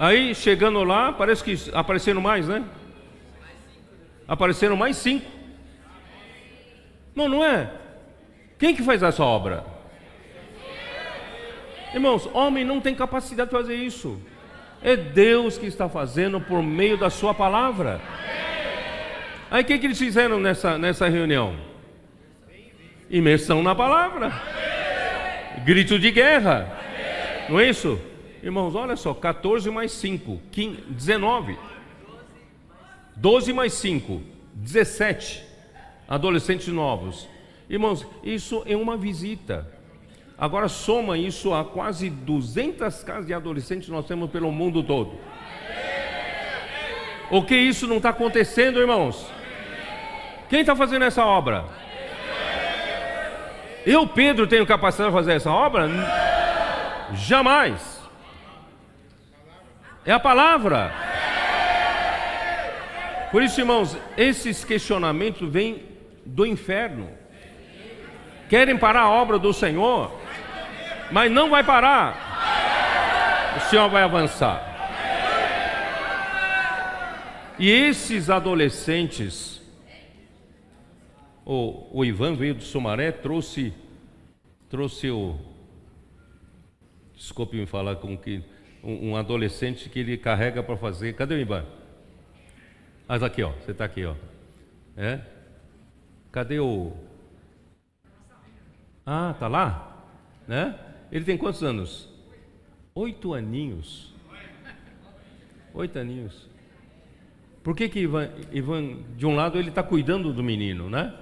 Aí, chegando lá, parece que apareceram mais, né? Apareceram mais 5. Não é? Quem que faz essa obra? Irmãos, homem não tem capacidade de fazer isso. É Deus que está fazendo por meio da sua palavra. Aí o que eles fizeram nessa reunião? Imersão na palavra. Grito de guerra. Não é isso? Irmãos, olha só, 14 mais 5, 19. 12 mais 5, 17 adolescentes novos. Irmãos, isso é uma visita. Agora soma isso a quase 200 casas de adolescentes que nós temos pelo mundo todo. O que isso não está acontecendo, irmãos? Quem está fazendo essa obra? Eu, Pedro, tenho capacidade de fazer essa obra? Jamais. É a palavra. Por isso, irmãos, esses questionamentos vêm do inferno. Querem parar a obra do Senhor, mas não vai parar. O Senhor vai avançar. E esses adolescentes, o Ivan veio do Sumaré, trouxe desculpe me falar com que um adolescente que ele carrega para fazer. Cadê o Ivan? Mas aqui, ó, você está aqui, ó. Cadê o... Ah, tá lá? Né? Ele tem quantos anos? 8 aninhos. 8 aninhos. Por que Ivan, de um lado, ele está cuidando do menino, né?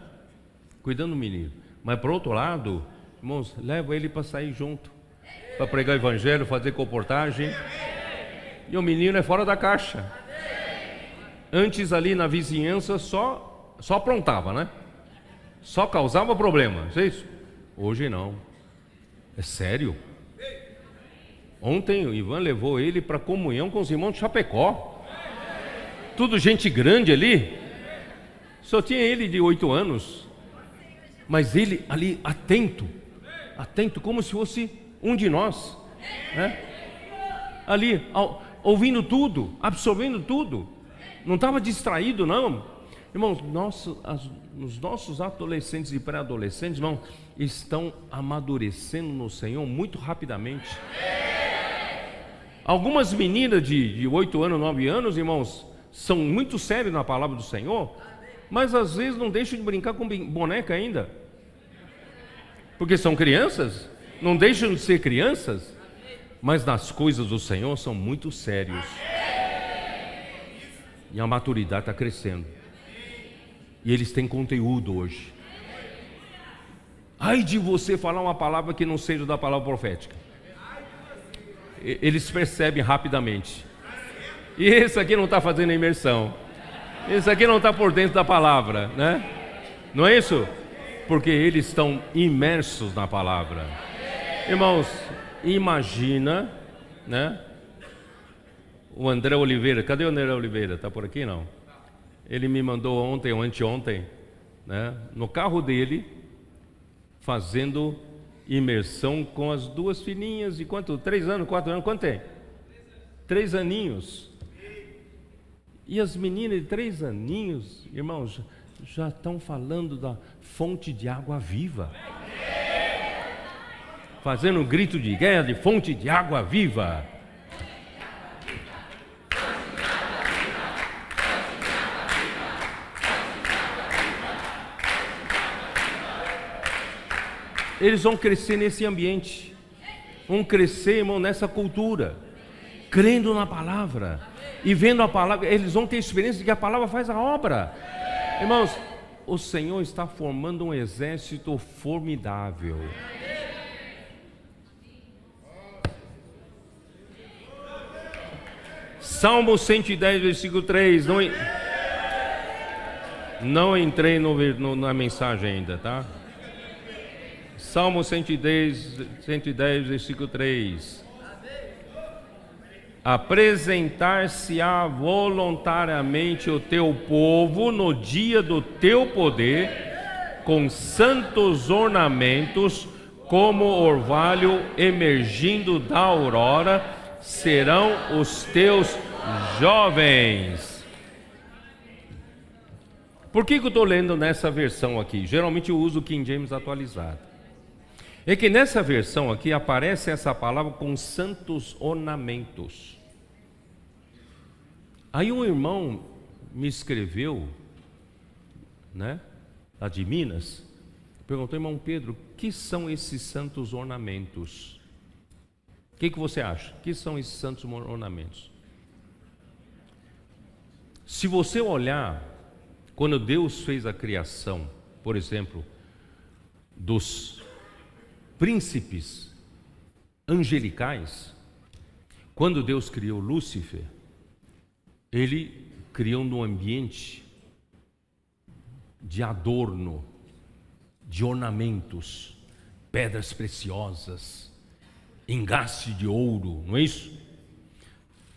Cuidando do menino. Mas, por outro lado, irmãos, leva ele para sair junto, para pregar o evangelho, fazer comportagem. E o menino é fora da caixa. Antes, ali na vizinhança, só aprontava, né? Só causava problema, não é isso? Hoje não. É sério. Ontem o Ivan levou ele para comunhão com os irmãos de Chapecó. Tudo gente grande ali. Só tinha ele de 8 anos. Mas ele ali atento, como se fosse um de nós, né? Ali ouvindo tudo, absorvendo tudo. Não estava distraído, não. Irmãos, os nossos adolescentes e pré-adolescentes, irmãos, estão amadurecendo no Senhor muito rapidamente. Algumas meninas de 8 anos, 9 anos, irmãos, são muito sérias na palavra do Senhor, mas às vezes não deixam de brincar com boneca ainda. Porque são crianças, não deixam de ser crianças, mas nas coisas do Senhor são muito sérios. E a maturidade está crescendo. E eles têm conteúdo hoje. Ai de você falar uma palavra que não seja da palavra profética. Eles percebem rapidamente. E esse aqui não está fazendo a imersão. Esse aqui não está por dentro da palavra, né? Não é isso? Porque eles estão imersos na palavra. Irmãos, imagina, né? O André Oliveira, cadê o André Oliveira? Está por aqui? Não. Ele me mandou ontem ou anteontem, né? No carro dele, fazendo imersão com as 2 filhinhas de quanto? 3 anos, 4 anos, quanto tem? 3 aninhos. E as meninas de 3 aninhos, irmãos, já estão falando da fonte de água viva. Fazendo um grito de guerra de fonte de água viva. Eles vão crescer nesse ambiente, vão crescer, irmão, nessa cultura, crendo na palavra e vendo a palavra. Eles vão ter experiência de que a palavra faz a obra. Irmãos, o Senhor está formando um exército formidável. Salmo 110, versículo 3. Não entrei na mensagem ainda, tá? Salmo 110, versículo 3. Apresentar-se-á voluntariamente o teu povo no dia do teu poder, com santos ornamentos, como orvalho emergindo da aurora, serão os teus jovens. Por que eu estou lendo nessa versão aqui? Geralmente eu uso o King James atualizado. É que nessa versão aqui aparece essa palavra com santos ornamentos. Aí um irmão me escreveu, né, lá de Minas, perguntou: irmão Pedro, o que são esses santos ornamentos? O que você acha? O que são esses santos ornamentos? Se você olhar, quando Deus fez a criação, por exemplo, dos príncipes angelicais, quando Deus criou Lúcifer, Ele criou um ambiente de adorno, de ornamentos, pedras preciosas, engaste de ouro, não é isso?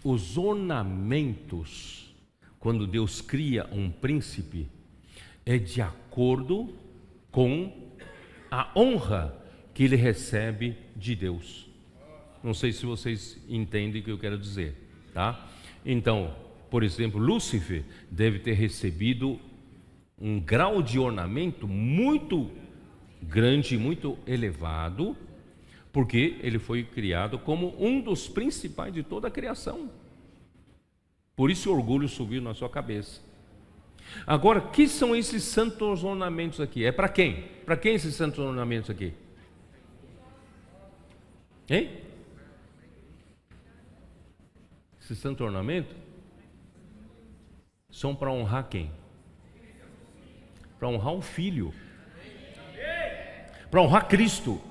Os ornamentos, quando Deus cria um príncipe, é de acordo com a honra que ele recebe de Deus. Não sei se vocês entendem o que eu quero dizer, tá? Então, por exemplo, Lúcifer deve ter recebido um grau de ornamento muito grande, muito elevado, porque ele foi criado como um dos principais de toda a criação. Por isso o orgulho subiu na sua cabeça. Agora, o que são esses santos ornamentos aqui? É para quem? Para quem esses santos ornamentos aqui? Hein? Esses santos ornamentos são para honrar quem? Para honrar o Filho, para honrar Cristo.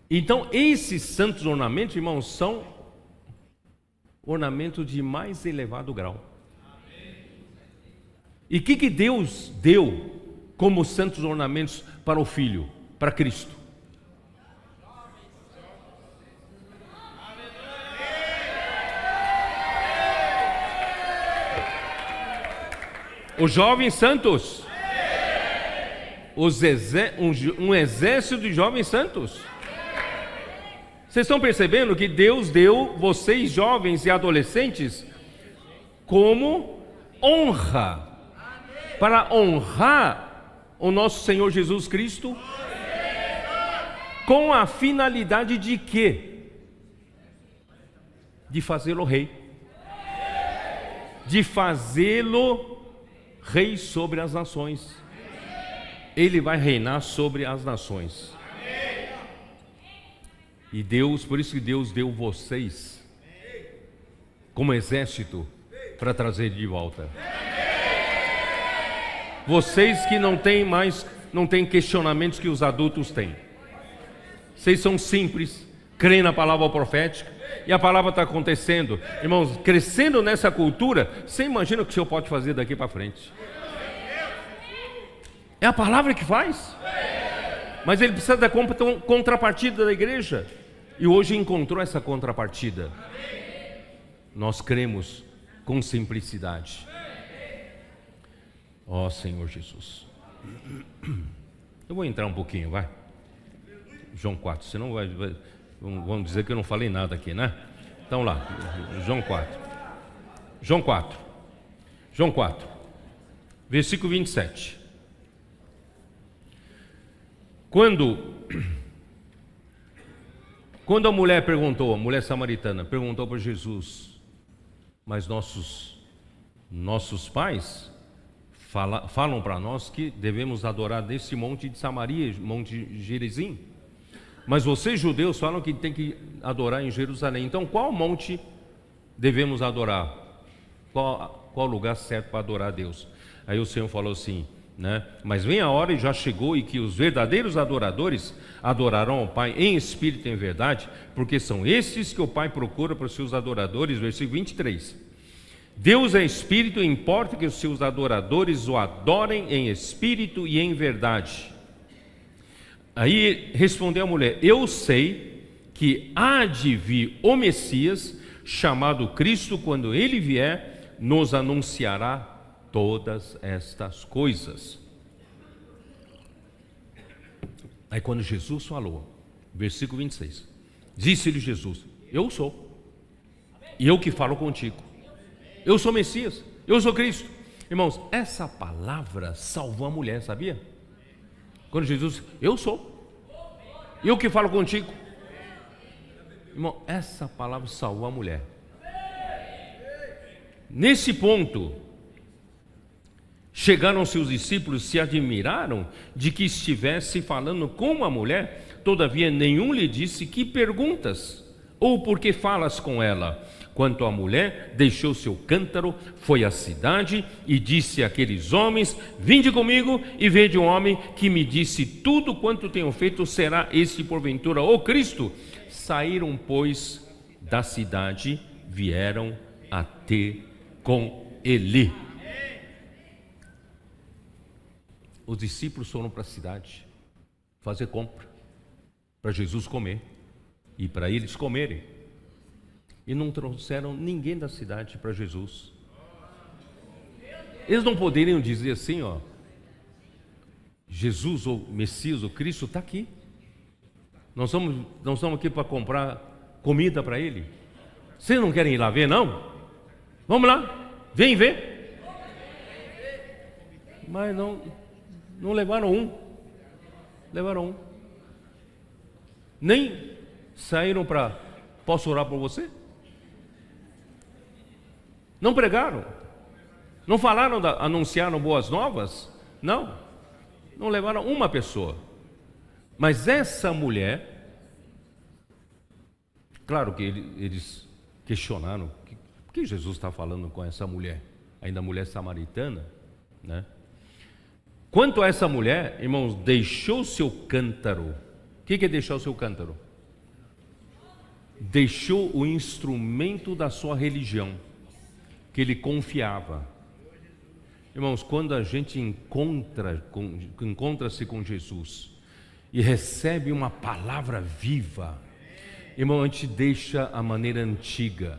Então, esses santos ornamentos, irmãos, são ornamentos de mais elevado grau. E o que Deus deu como santos ornamentos para o Filho, para Cristo? Os jovens santos, um exército de jovens santos. Vocês estão percebendo que Deus deu vocês jovens e adolescentes como honra, para honrar o nosso Senhor Jesus Cristo, com a finalidade de quê? De fazê-lo rei, de fazê-lo rei sobre as nações. Ele vai reinar sobre as nações. E Deus, por isso que Deus deu vocês como exército para trazer de volta. Vocês que não têm questionamentos que os adultos têm. Vocês são simples, creem na palavra profética, e a palavra está acontecendo. Irmãos, crescendo nessa cultura, você imagina o que o Senhor pode fazer daqui para frente. É a palavra que faz. Mas ele precisa da contrapartida da igreja. E hoje encontrou essa contrapartida. Nós cremos com simplicidade. Ó Senhor Jesus. Eu vou entrar um pouquinho, vai. João 4, senão vão dizer que eu não falei nada aqui, né? Então lá, João 4. João 4. João 4. Versículo 27. Quando a mulher perguntou, a mulher samaritana perguntou para Jesus: mas nossos pais falam para nós que devemos adorar nesse monte de Samaria, monte Gerizim, mas vocês judeus falam que tem que adorar em Jerusalém. Então qual monte devemos adorar? Qual lugar certo para adorar a Deus? Aí o Senhor falou assim: né? Mas vem a hora, e já chegou, e que os verdadeiros adoradores adorarão ao Pai em espírito e em verdade, porque são estes que o Pai procura para os seus adoradores. Versículo 23. Deus é espírito, e importa que os seus adoradores o adorem em espírito e em verdade. Aí respondeu a mulher: eu sei que há de vir o Messias, chamado Cristo. Quando ele vier, nos anunciará todas estas coisas. Aí quando Jesus falou, versículo 26, disse-lhe Jesus: eu sou, e eu que falo contigo. Eu sou Messias, eu sou Cristo. Irmãos, essa palavra salvou a mulher, sabia? Quando Jesus, eu sou, eu que falo contigo. Irmão, essa palavra salvou a mulher. Nesse ponto, chegaram seus discípulos, se admiraram de que estivesse falando com uma mulher. Todavia nenhum lhe disse: que perguntas? Ou por que falas com ela? Quanto à mulher, deixou seu cântaro, foi à cidade e disse àqueles homens: vinde comigo e vede um homem que me disse tudo quanto tenho feito. Será este porventura o Cristo? Saíram, pois, da cidade, vieram a ter com ele. Os discípulos foram para a cidade fazer compra, para Jesus comer e para eles comerem. E não trouxeram ninguém da cidade para Jesus. Eles não poderiam dizer assim, ó: Jesus, o Messias, o Cristo está aqui. Nós estamos aqui para comprar comida para ele. Vocês não querem ir lá ver, não? Vamos lá, vem ver. Mas não levaram um. Levaram um. Nem saíram para: posso orar por você? Não pregaram, não falaram, anunciaram boas novas, não levaram uma pessoa. Mas essa mulher, claro que eles questionaram: por que Jesus está falando com essa mulher, ainda mulher samaritana, né? Quanto a essa mulher, irmãos, deixou seu cântaro. O que é deixar o seu cântaro? Deixou o instrumento da sua religião, que ele confiava. Irmãos, quando a gente encontra-se com Jesus e recebe uma palavra viva, irmão, a gente deixa a maneira antiga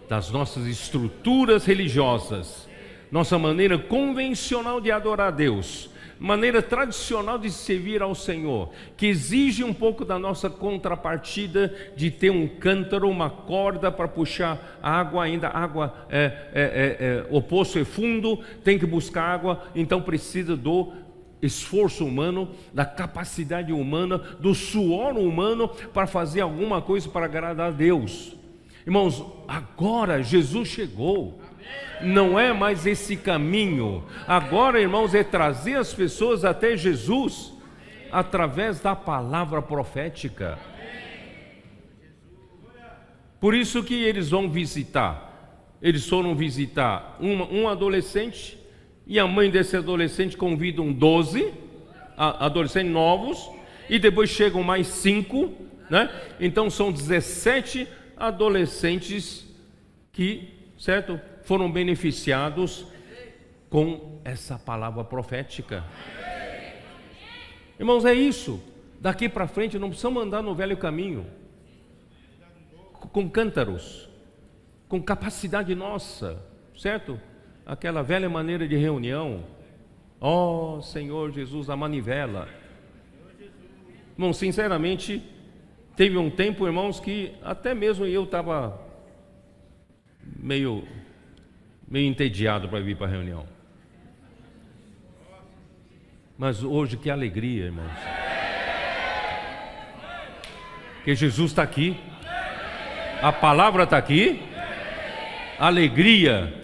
das nossas estruturas religiosas, nossa maneira convencional de adorar a Deus, maneira tradicional de servir ao Senhor, que exige um pouco da nossa contrapartida de ter um cântaro, uma corda para puxar água. Ainda água o poço é fundo, tem que buscar água, então precisa do esforço humano, da capacidade humana, do suor humano para fazer alguma coisa para agradar a Deus. Irmãos, agora Jesus chegou. Não é mais esse caminho. Agora, irmãos, é trazer as pessoas até Jesus através da palavra profética. Por isso que eles vão visitar. Eles foram visitar um adolescente, e a mãe desse adolescente convidam 12 adolescentes novos, e depois chegam mais 5, né? Então são 17 adolescentes que, certo, foram beneficiados com essa palavra profética. Irmãos, é isso. Daqui para frente não precisamos andar no velho caminho, com cântaros, com capacidade nossa, certo? Aquela velha maneira de reunião. Ó Senhor Jesus, a manivela. Irmãos, sinceramente, teve um tempo, irmãos, que até mesmo eu estava meio entediado para vir para a reunião. Mas hoje, que alegria, irmãos, que Jesus está aqui, a palavra está aqui, alegria,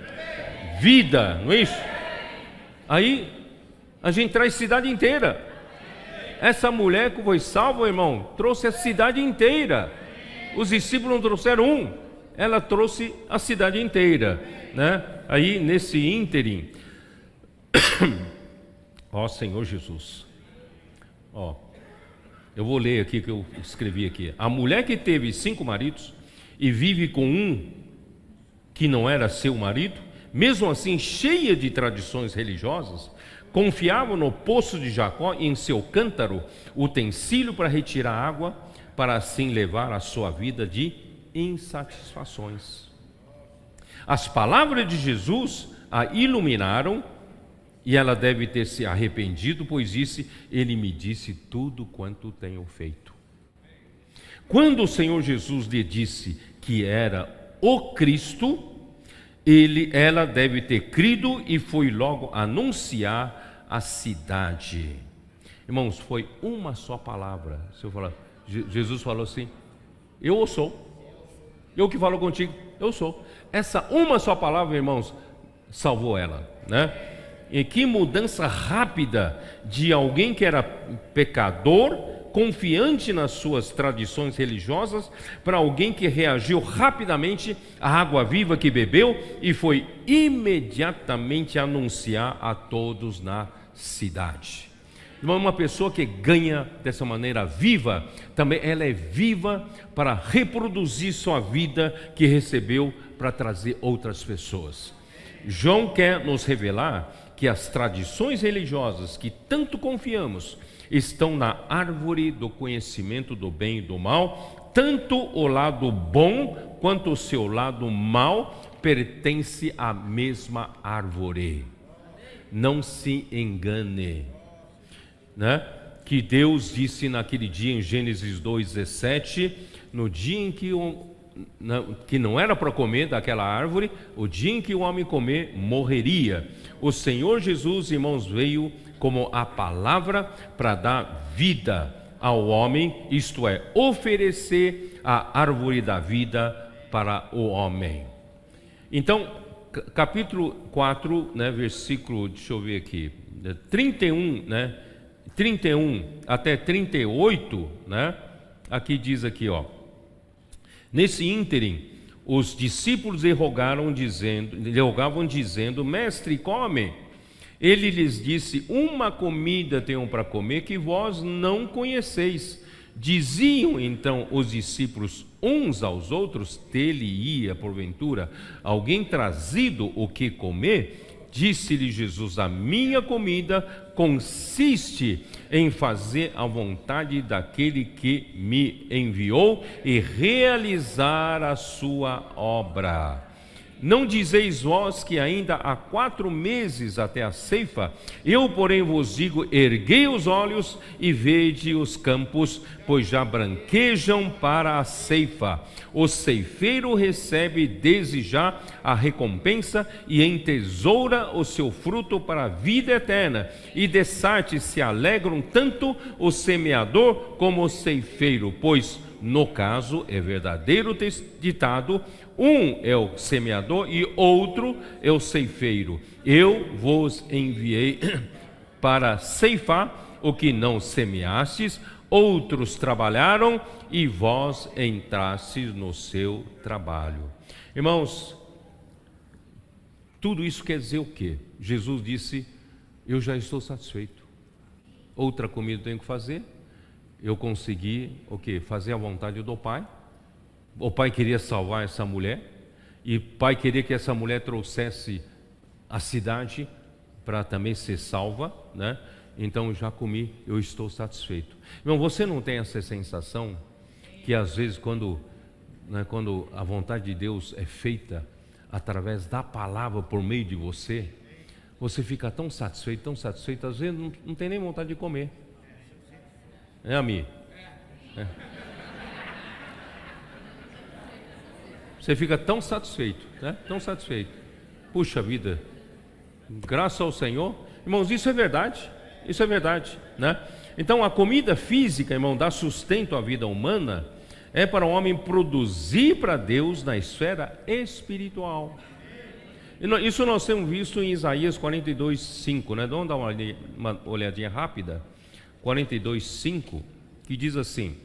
vida, não é isso? Aí a gente traz cidade inteira. Essa mulher que foi salva, irmão, trouxe a cidade inteira. Os discípulos não trouxeram um, ela trouxe a cidade inteira, né? Aí nesse ínterim, Ó Senhor Jesus. Ó, eu vou ler aqui que eu escrevi aqui. A mulher que teve 5 maridos e vive com um que não era seu marido, mesmo assim cheia de tradições religiosas, confiava no poço de Jacó e em seu cântaro utensílio para retirar água, para assim levar a sua vida de insatisfações. As palavras de Jesus a iluminaram e ela deve ter se arrependido, pois disse: ele me disse tudo quanto tenho feito. Quando o Senhor Jesus lhe disse que era o Cristo, ela deve ter crido e foi logo anunciar a cidade. Irmãos, foi uma só palavra. Se eu falar, Jesus falou assim: eu sou. Eu que falo contigo, eu sou. Essa uma só palavra, irmãos, salvou ela, né? E que mudança rápida de alguém que era pecador, confiante nas suas tradições religiosas, para alguém que reagiu rapidamente à água viva que bebeu e foi imediatamente anunciar a todos na cidade. Uma pessoa que ganha dessa maneira viva, também ela é viva para reproduzir sua vida que recebeu para trazer outras pessoas. João quer nos revelar que as tradições religiosas que tanto confiamos estão na árvore do conhecimento do bem e do mal. Tanto o lado bom quanto o seu lado mal pertence à mesma árvore. Não se engane, né? Que Deus disse naquele dia em Gênesis 2:17, no dia em que não era para comer daquela árvore, o dia em que o homem comer, morreria. O Senhor Jesus, irmãos, veio como a palavra para dar vida ao homem, isto é, oferecer a árvore da vida para o homem. Então, capítulo 4, né, versículo, deixa eu ver aqui, 31, né, 31 até 38, né, aqui diz aqui, ó: nesse ínterim, os discípulos lhe rogavam dizendo: mestre, come. Ele lhes disse: uma comida tenho para comer que vós não conheceis. Diziam então os discípulos uns aos outros: ter-lhe-ia porventura alguém trazido o que comer? Disse-lhe Jesus: a minha comida consiste em fazer a vontade daquele que me enviou e realizar a sua obra. Não dizeis vós que ainda há 4 meses até a ceifa? Eu, porém, vos digo: erguei os olhos e vede os campos, pois já branquejam para a ceifa. O ceifeiro recebe desde já a recompensa e entesoura o seu fruto para a vida eterna. E dessarte se alegram tanto o semeador como o ceifeiro, pois no caso é verdadeiro ditado: um é o semeador e outro é o ceifeiro. Eu vos enviei para ceifar o que não semeastes, outros trabalharam e vós entrastes no seu trabalho. Irmãos, tudo isso quer dizer o quê? Jesus disse: eu já estou satisfeito. Outra comida eu tenho que fazer. Eu consegui o quê? Fazer a vontade do Pai. O Pai queria salvar essa mulher, e o Pai queria que essa mulher trouxesse a cidade para também ser salva, né? Então eu já comi, eu estou satisfeito. Irmão, você não tem essa sensação que às vezes quando a vontade de Deus é feita através da palavra por meio de você, você fica tão satisfeito, às vezes não tem nem vontade de comer. É, Ami? É. Você fica tão satisfeito, né? Tão satisfeito. Puxa vida, graças ao Senhor. Irmãos, isso é verdade, né? Então a comida física, irmão, dá sustento à vida humana, é para o homem produzir para Deus na esfera espiritual. Isso nós temos visto em Isaías 42:5, né? Vamos dar uma olhadinha rápida. 42:5, que diz assim: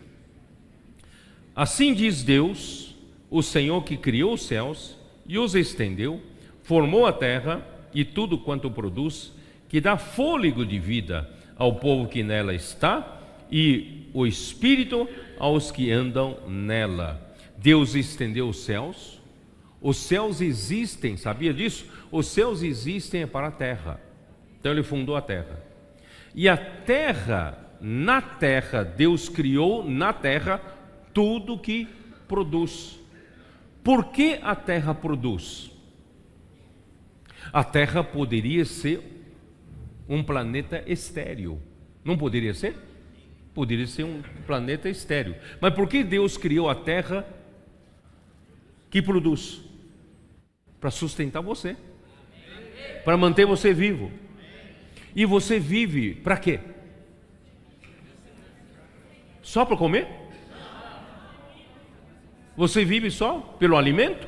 assim diz Deus, o Senhor que criou os céus e os estendeu, formou a terra e tudo quanto produz, que dá fôlego de vida ao povo que nela está e o Espírito aos que andam nela. Deus estendeu os céus existem, sabia disso? Os céus existem para a terra, então Ele fundou a terra. E a terra, na terra, Deus criou na terra tudo que produz. Por que a terra produz? A terra poderia ser um planeta estéril, não poderia ser? Poderia ser um planeta estéril. Mas por que Deus criou a terra que produz? Para sustentar você, para manter você vivo. E você vive para quê? Só para comer? Você vive só pelo alimento?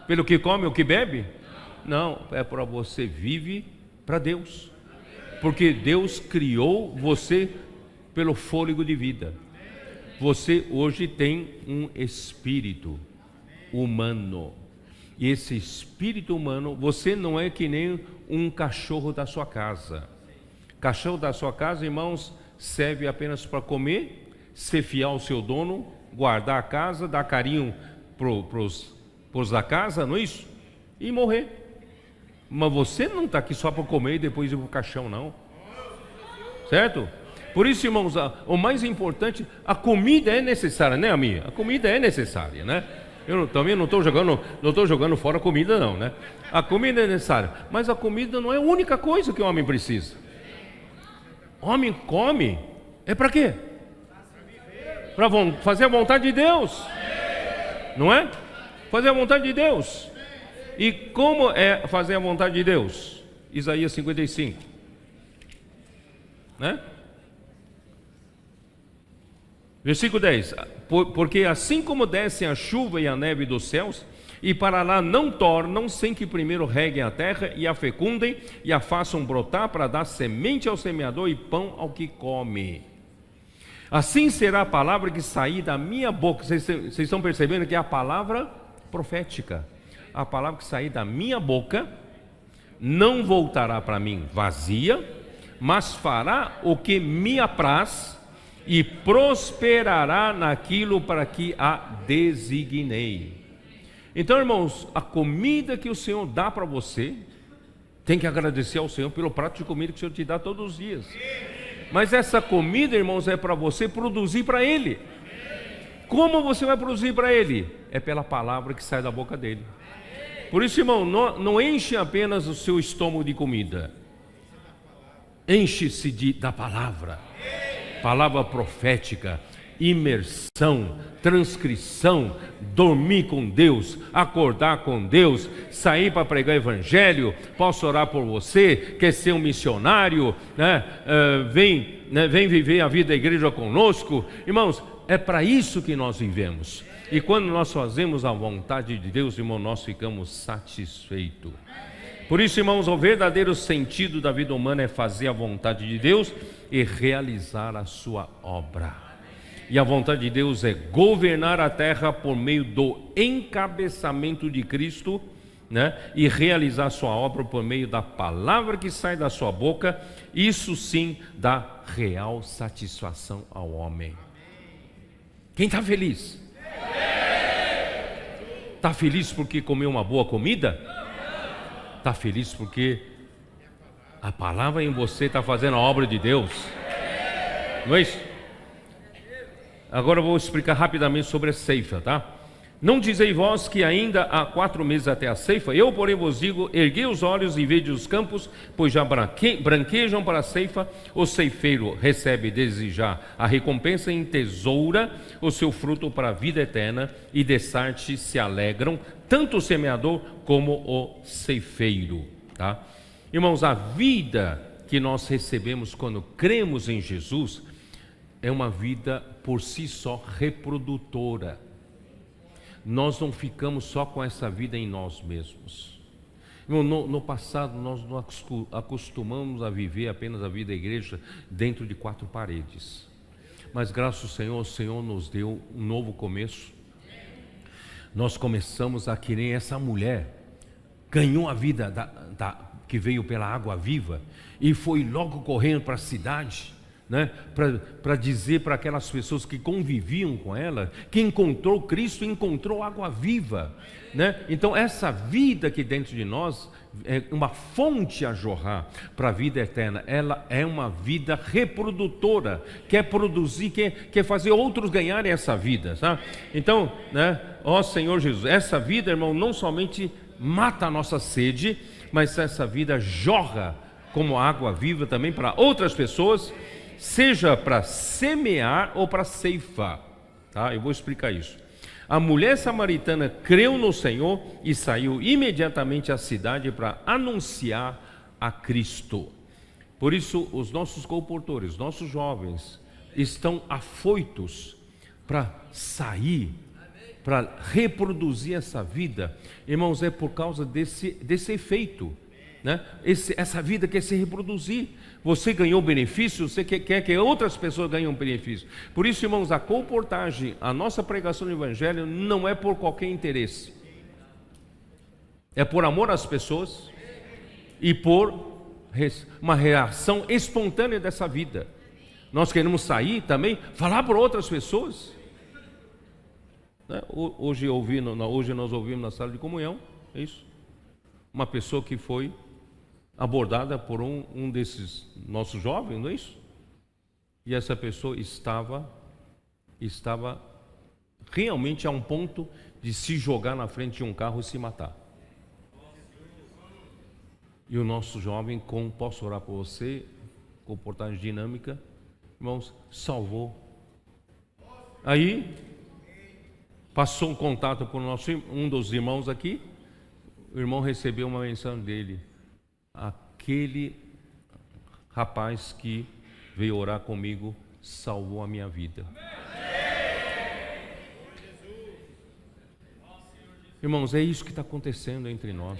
Pelo que come ou que bebe? Não, é para você vive para Deus. Porque Deus criou você pelo fôlego de vida. Você hoje tem um espírito humano. E esse espírito humano, você não é que nem um cachorro da sua casa. Cachorro da sua casa, irmãos, serve apenas para comer, ser fiel ao seu dono, guardar a casa, dar carinho pros da casa, não é isso? E morrer. Mas você não está aqui só para comer e depois ir para o caixão, não. Certo? Por isso, irmãos, o mais importante, a comida é necessária, né, amiga? A comida é necessária, né? Eu também não estou jogando fora a comida, não, né? A comida é necessária, mas a comida não é a única coisa que o homem precisa. O homem come, é para quê? Para fazer a vontade de Deus, não é? Fazer a vontade de Deus. E como é fazer a vontade de Deus? Isaías 55, né? Versículo 10, porque assim como descem a chuva e a neve dos céus, e para lá não tornam, sem que primeiro reguem a terra, e a fecundem, e a façam brotar, para dar semente ao semeador e pão ao que come. Assim será a palavra que sair da minha boca. Vocês estão percebendo que é a palavra profética. A palavra que sair da minha boca não voltará para mim vazia, mas fará o que me apraz, e prosperará naquilo para que a designei. Então, irmãos, a comida que o Senhor dá para você, tem que agradecer ao Senhor pelo prato de comida que o Senhor te dá todos os dias. Mas essa comida, irmãos, é para você produzir para Ele. Como você vai produzir para Ele? É pela palavra que sai da boca dele. Por isso, irmão, não enche apenas o seu estômago de comida, enche-se da palavra. Palavra profética, imersão, transcrição, dormir com Deus, acordar com Deus, sair para pregar o evangelho. Posso orar por você? Quer ser um missionário, né? Vem viver a vida da igreja conosco. Irmãos, é para isso que nós vivemos. E quando nós fazemos a vontade de Deus, irmão, nós ficamos satisfeitos. Por isso, irmãos, o verdadeiro sentido da vida humana é fazer a vontade de Deus e realizar a sua obra. E a vontade de Deus é governar a terra por meio do encabeçamento de Cristo, né? E realizar a sua obra por meio da palavra que sai da sua boca. Isso sim dá real satisfação ao homem. Quem está feliz? Está feliz porque comeu uma boa comida? Está feliz porque a palavra em você está fazendo a obra de Deus? Não é isso? Agora eu vou explicar rapidamente sobre a ceifa, tá? Não dizei vós que ainda há 4 meses até a ceifa? Eu, porém, vos digo, erguei os olhos e vede os campos, pois já branquejam para a ceifa. O ceifeiro recebe desde já a recompensa, em tesoura o seu fruto para a vida eterna, e dessarte se alegram tanto o semeador como o ceifeiro, tá? Irmãos, a vida que nós recebemos quando cremos em Jesus é uma vida por si só reprodutora. Nós não ficamos só com essa vida em nós mesmos. No passado nós não acostumamos a viver apenas a vida da igreja dentro de 4 paredes. Mas graças ao Senhor, o Senhor nos deu um novo começo. Nós começamos a querer essa mulher, ganhou a vida que veio pela água viva e foi logo correndo para a cidade, né, para dizer para aquelas pessoas que conviviam com ela que encontrou Cristo, encontrou água viva, né? Então essa vida que dentro de nós é uma fonte a jorrar para a vida eterna. Ela é uma vida reprodutora, quer produzir, quer fazer outros ganharem essa vida, sabe? Então, né, ó Senhor Jesus, essa vida, irmão, não somente mata a nossa sede, mas essa vida jorra como água viva também para outras pessoas, seja para semear ou para ceifar, tá? Eu vou explicar isso. A mulher samaritana creu no Senhor e saiu imediatamente à cidade para anunciar a Cristo. Por isso, os nossos comportores, nossos jovens, estão afoitos para sair, para reproduzir essa vida. Irmãos, é por causa desse efeito, né? Essa vida quer se reproduzir. Você ganhou benefício, você quer que outras pessoas ganhem benefício. Por isso, irmãos, a comportagem, a nossa pregação do Evangelho não é por qualquer interesse. É por amor às pessoas e por uma reação espontânea dessa vida. Nós queremos sair também, falar para outras pessoas. Hoje nós ouvimos na sala de comunhão, é isso? Uma pessoa que foi abordada por um desses nossos jovens, não é isso? E essa pessoa estava realmente a um ponto de se jogar na frente de um carro e se matar. E o nosso jovem, posso orar por você, comportagem dinâmica, irmãos, salvou. Aí passou um contato por um dos irmãos aqui, o irmão recebeu uma mensagem dele: aquele rapaz que veio orar comigo salvou a minha vida. Irmãos, é isso que está acontecendo entre nós.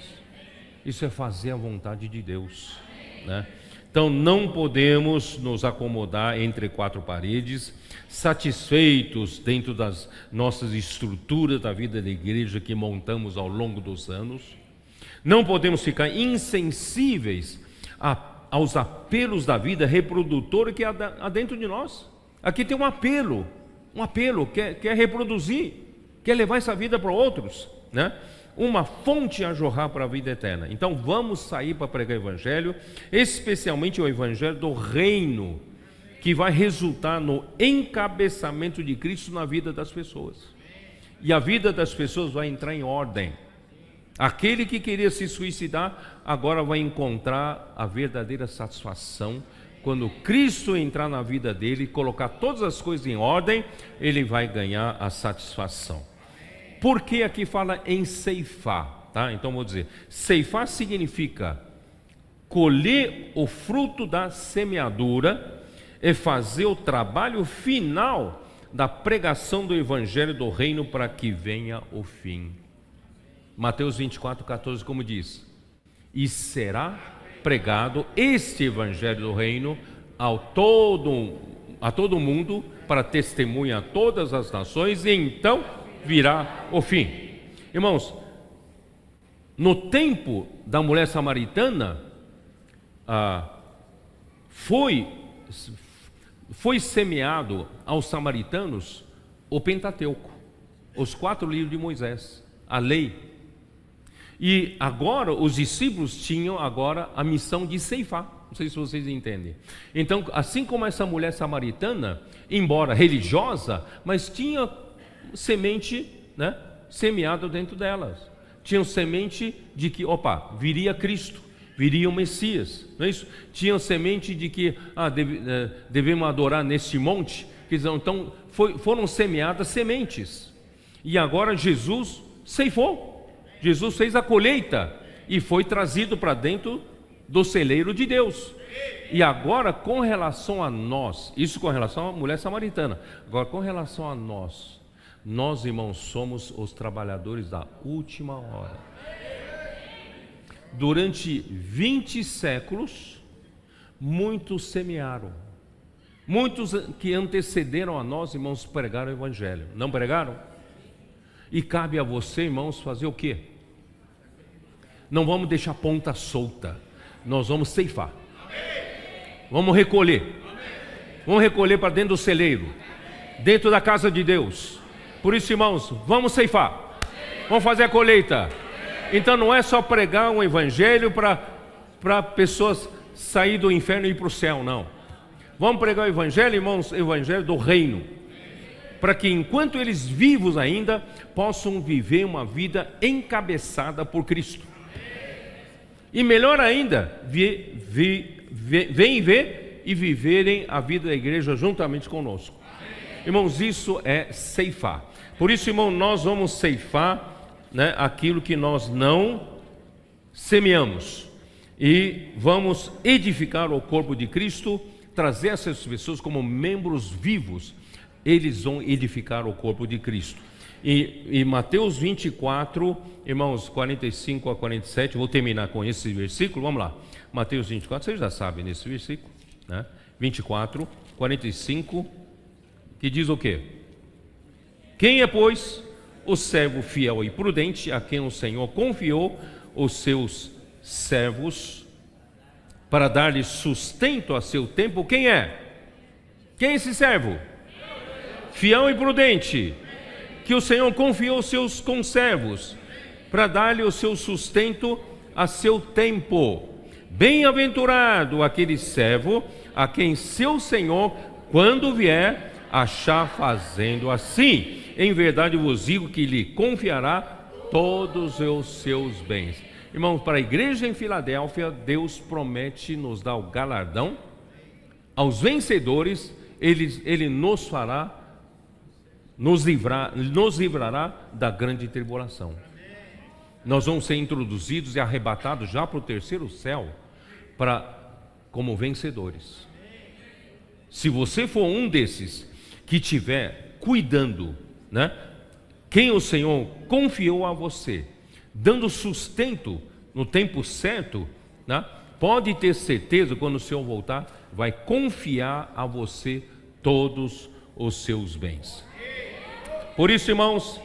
Isso é fazer a vontade de Deus, né? Então não podemos nos acomodar entre quatro paredes, satisfeitos dentro das nossas estruturas da vida da igreja que montamos ao longo dos anos. Não podemos ficar insensíveis aos apelos da vida reprodutora que há dentro de nós. Aqui tem um apelo, quer reproduzir, quer levar essa vida para outros, né? Uma fonte a jorrar para a vida eterna. Então vamos sair para pregar o Evangelho, especialmente o Evangelho do Reino, que vai resultar no encabeçamento de Cristo na vida das pessoas. E a vida das pessoas vai entrar em ordem. Aquele que queria se suicidar, agora vai encontrar a verdadeira satisfação. Quando Cristo entrar na vida dele e colocar todas as coisas em ordem, ele vai ganhar a satisfação. Por que aqui fala em ceifar? Tá? Então vou dizer, ceifar significa colher o fruto da semeadura e fazer o trabalho final da pregação do Evangelho do Reino para que venha o fim. Mateus 24:14, como diz: e será pregado este Evangelho do Reino a todo mundo para testemunha a todas as nações, e então virá o fim. Irmãos, no tempo da mulher samaritana, foi semeado aos samaritanos o Pentateuco, os 4 livros de Moisés, a lei. E agora os discípulos tinham agora a missão de ceifar. Não sei se vocês entendem. Então, assim como essa mulher samaritana, embora religiosa, mas tinha semente, né, semeada dentro delas. Tinham semente de que, viria Cristo, viria o Messias, não é isso? Tinham semente de que devemos adorar neste monte. Então foram semeadas sementes. E agora Jesus ceifou. Jesus fez a colheita e foi trazido para dentro do celeiro de Deus. E agora, com relação a nós, isso com relação à mulher samaritana, agora com relação a nós, irmãos, somos os trabalhadores da última hora. Durante 20 séculos, muitos semearam. Muitos que antecederam a nós, irmãos, pregaram o Evangelho. Não pregaram? E cabe a você, irmãos, fazer o quê? Não vamos deixar ponta solta. nós vamos ceifar. Vamos recolher. Vamos recolher para dentro do celeiro, dentro da casa de Deus. Por isso, irmãos, vamos ceifar. Vamos fazer a colheita. Então não é só pregar um evangelho para pessoas sair do inferno e ir para o céu, não. Vamos pregar o evangelho, irmãos, o evangelho do reino, para que enquanto eles vivos ainda, possam viver uma vida encabeçada por Cristo. E melhor ainda, vem ver e viverem a vida da igreja juntamente conosco. Irmãos, isso é ceifar. Por isso, irmão, nós vamos ceifar, né, aquilo que nós não semeamos. E vamos edificar o corpo de Cristo, trazer essas pessoas como membros vivos. Eles vão edificar o corpo de Cristo. E Mateus 24, irmãos, 45 a 47, vou terminar com esse versículo, vamos lá. Mateus 24, vocês já sabem nesse versículo, né? 24, 45, que diz o quê? Quem é, pois, o servo fiel e prudente, a quem o Senhor confiou os seus servos, para dar-lhe sustento a seu tempo? Quem é? Quem é esse servo? Fiel e prudente, que o Senhor confiou os seus conservos, para dar-lhe o seu sustento a seu tempo. Bem-aventurado aquele servo, a quem seu Senhor, quando vier, achar fazendo assim. Em verdade vos digo que lhe confiará todos os seus bens. Irmãos, para a igreja em Filadélfia, Deus promete nos dar o galardão. Aos vencedores, Ele nos fará, nos livrará da grande tribulação. Nós vamos ser introduzidos e arrebatados já para o terceiro céu, como vencedores. Se você for um desses que estiver cuidando, né, quem o Senhor confiou a você, dando sustento no tempo certo, né, pode ter certeza, quando o Senhor voltar, vai confiar a você todos os seus bens. Por isso, irmãos,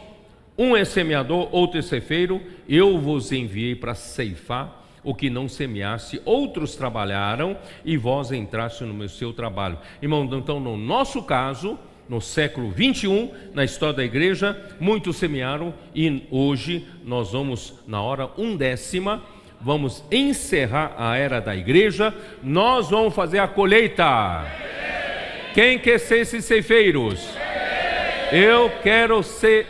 um é semeador, outro é ceifeiro. Eu vos enviei para ceifar o que não semeasse, outros trabalharam e vós entraste no seu trabalho. Irmão, então no nosso caso, no século 21, na história da igreja, muitos semearam e hoje nós vamos, na hora 1/10, vamos encerrar a era da igreja, nós vamos fazer a colheita. Quem quer ser esses ceifeiros? Eu quero ser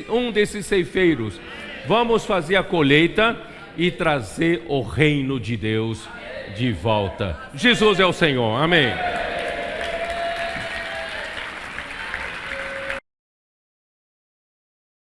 um desses ceifeiros. Vamos fazer a colheita e trazer o reino de Deus de volta. Jesus é o Senhor, amém.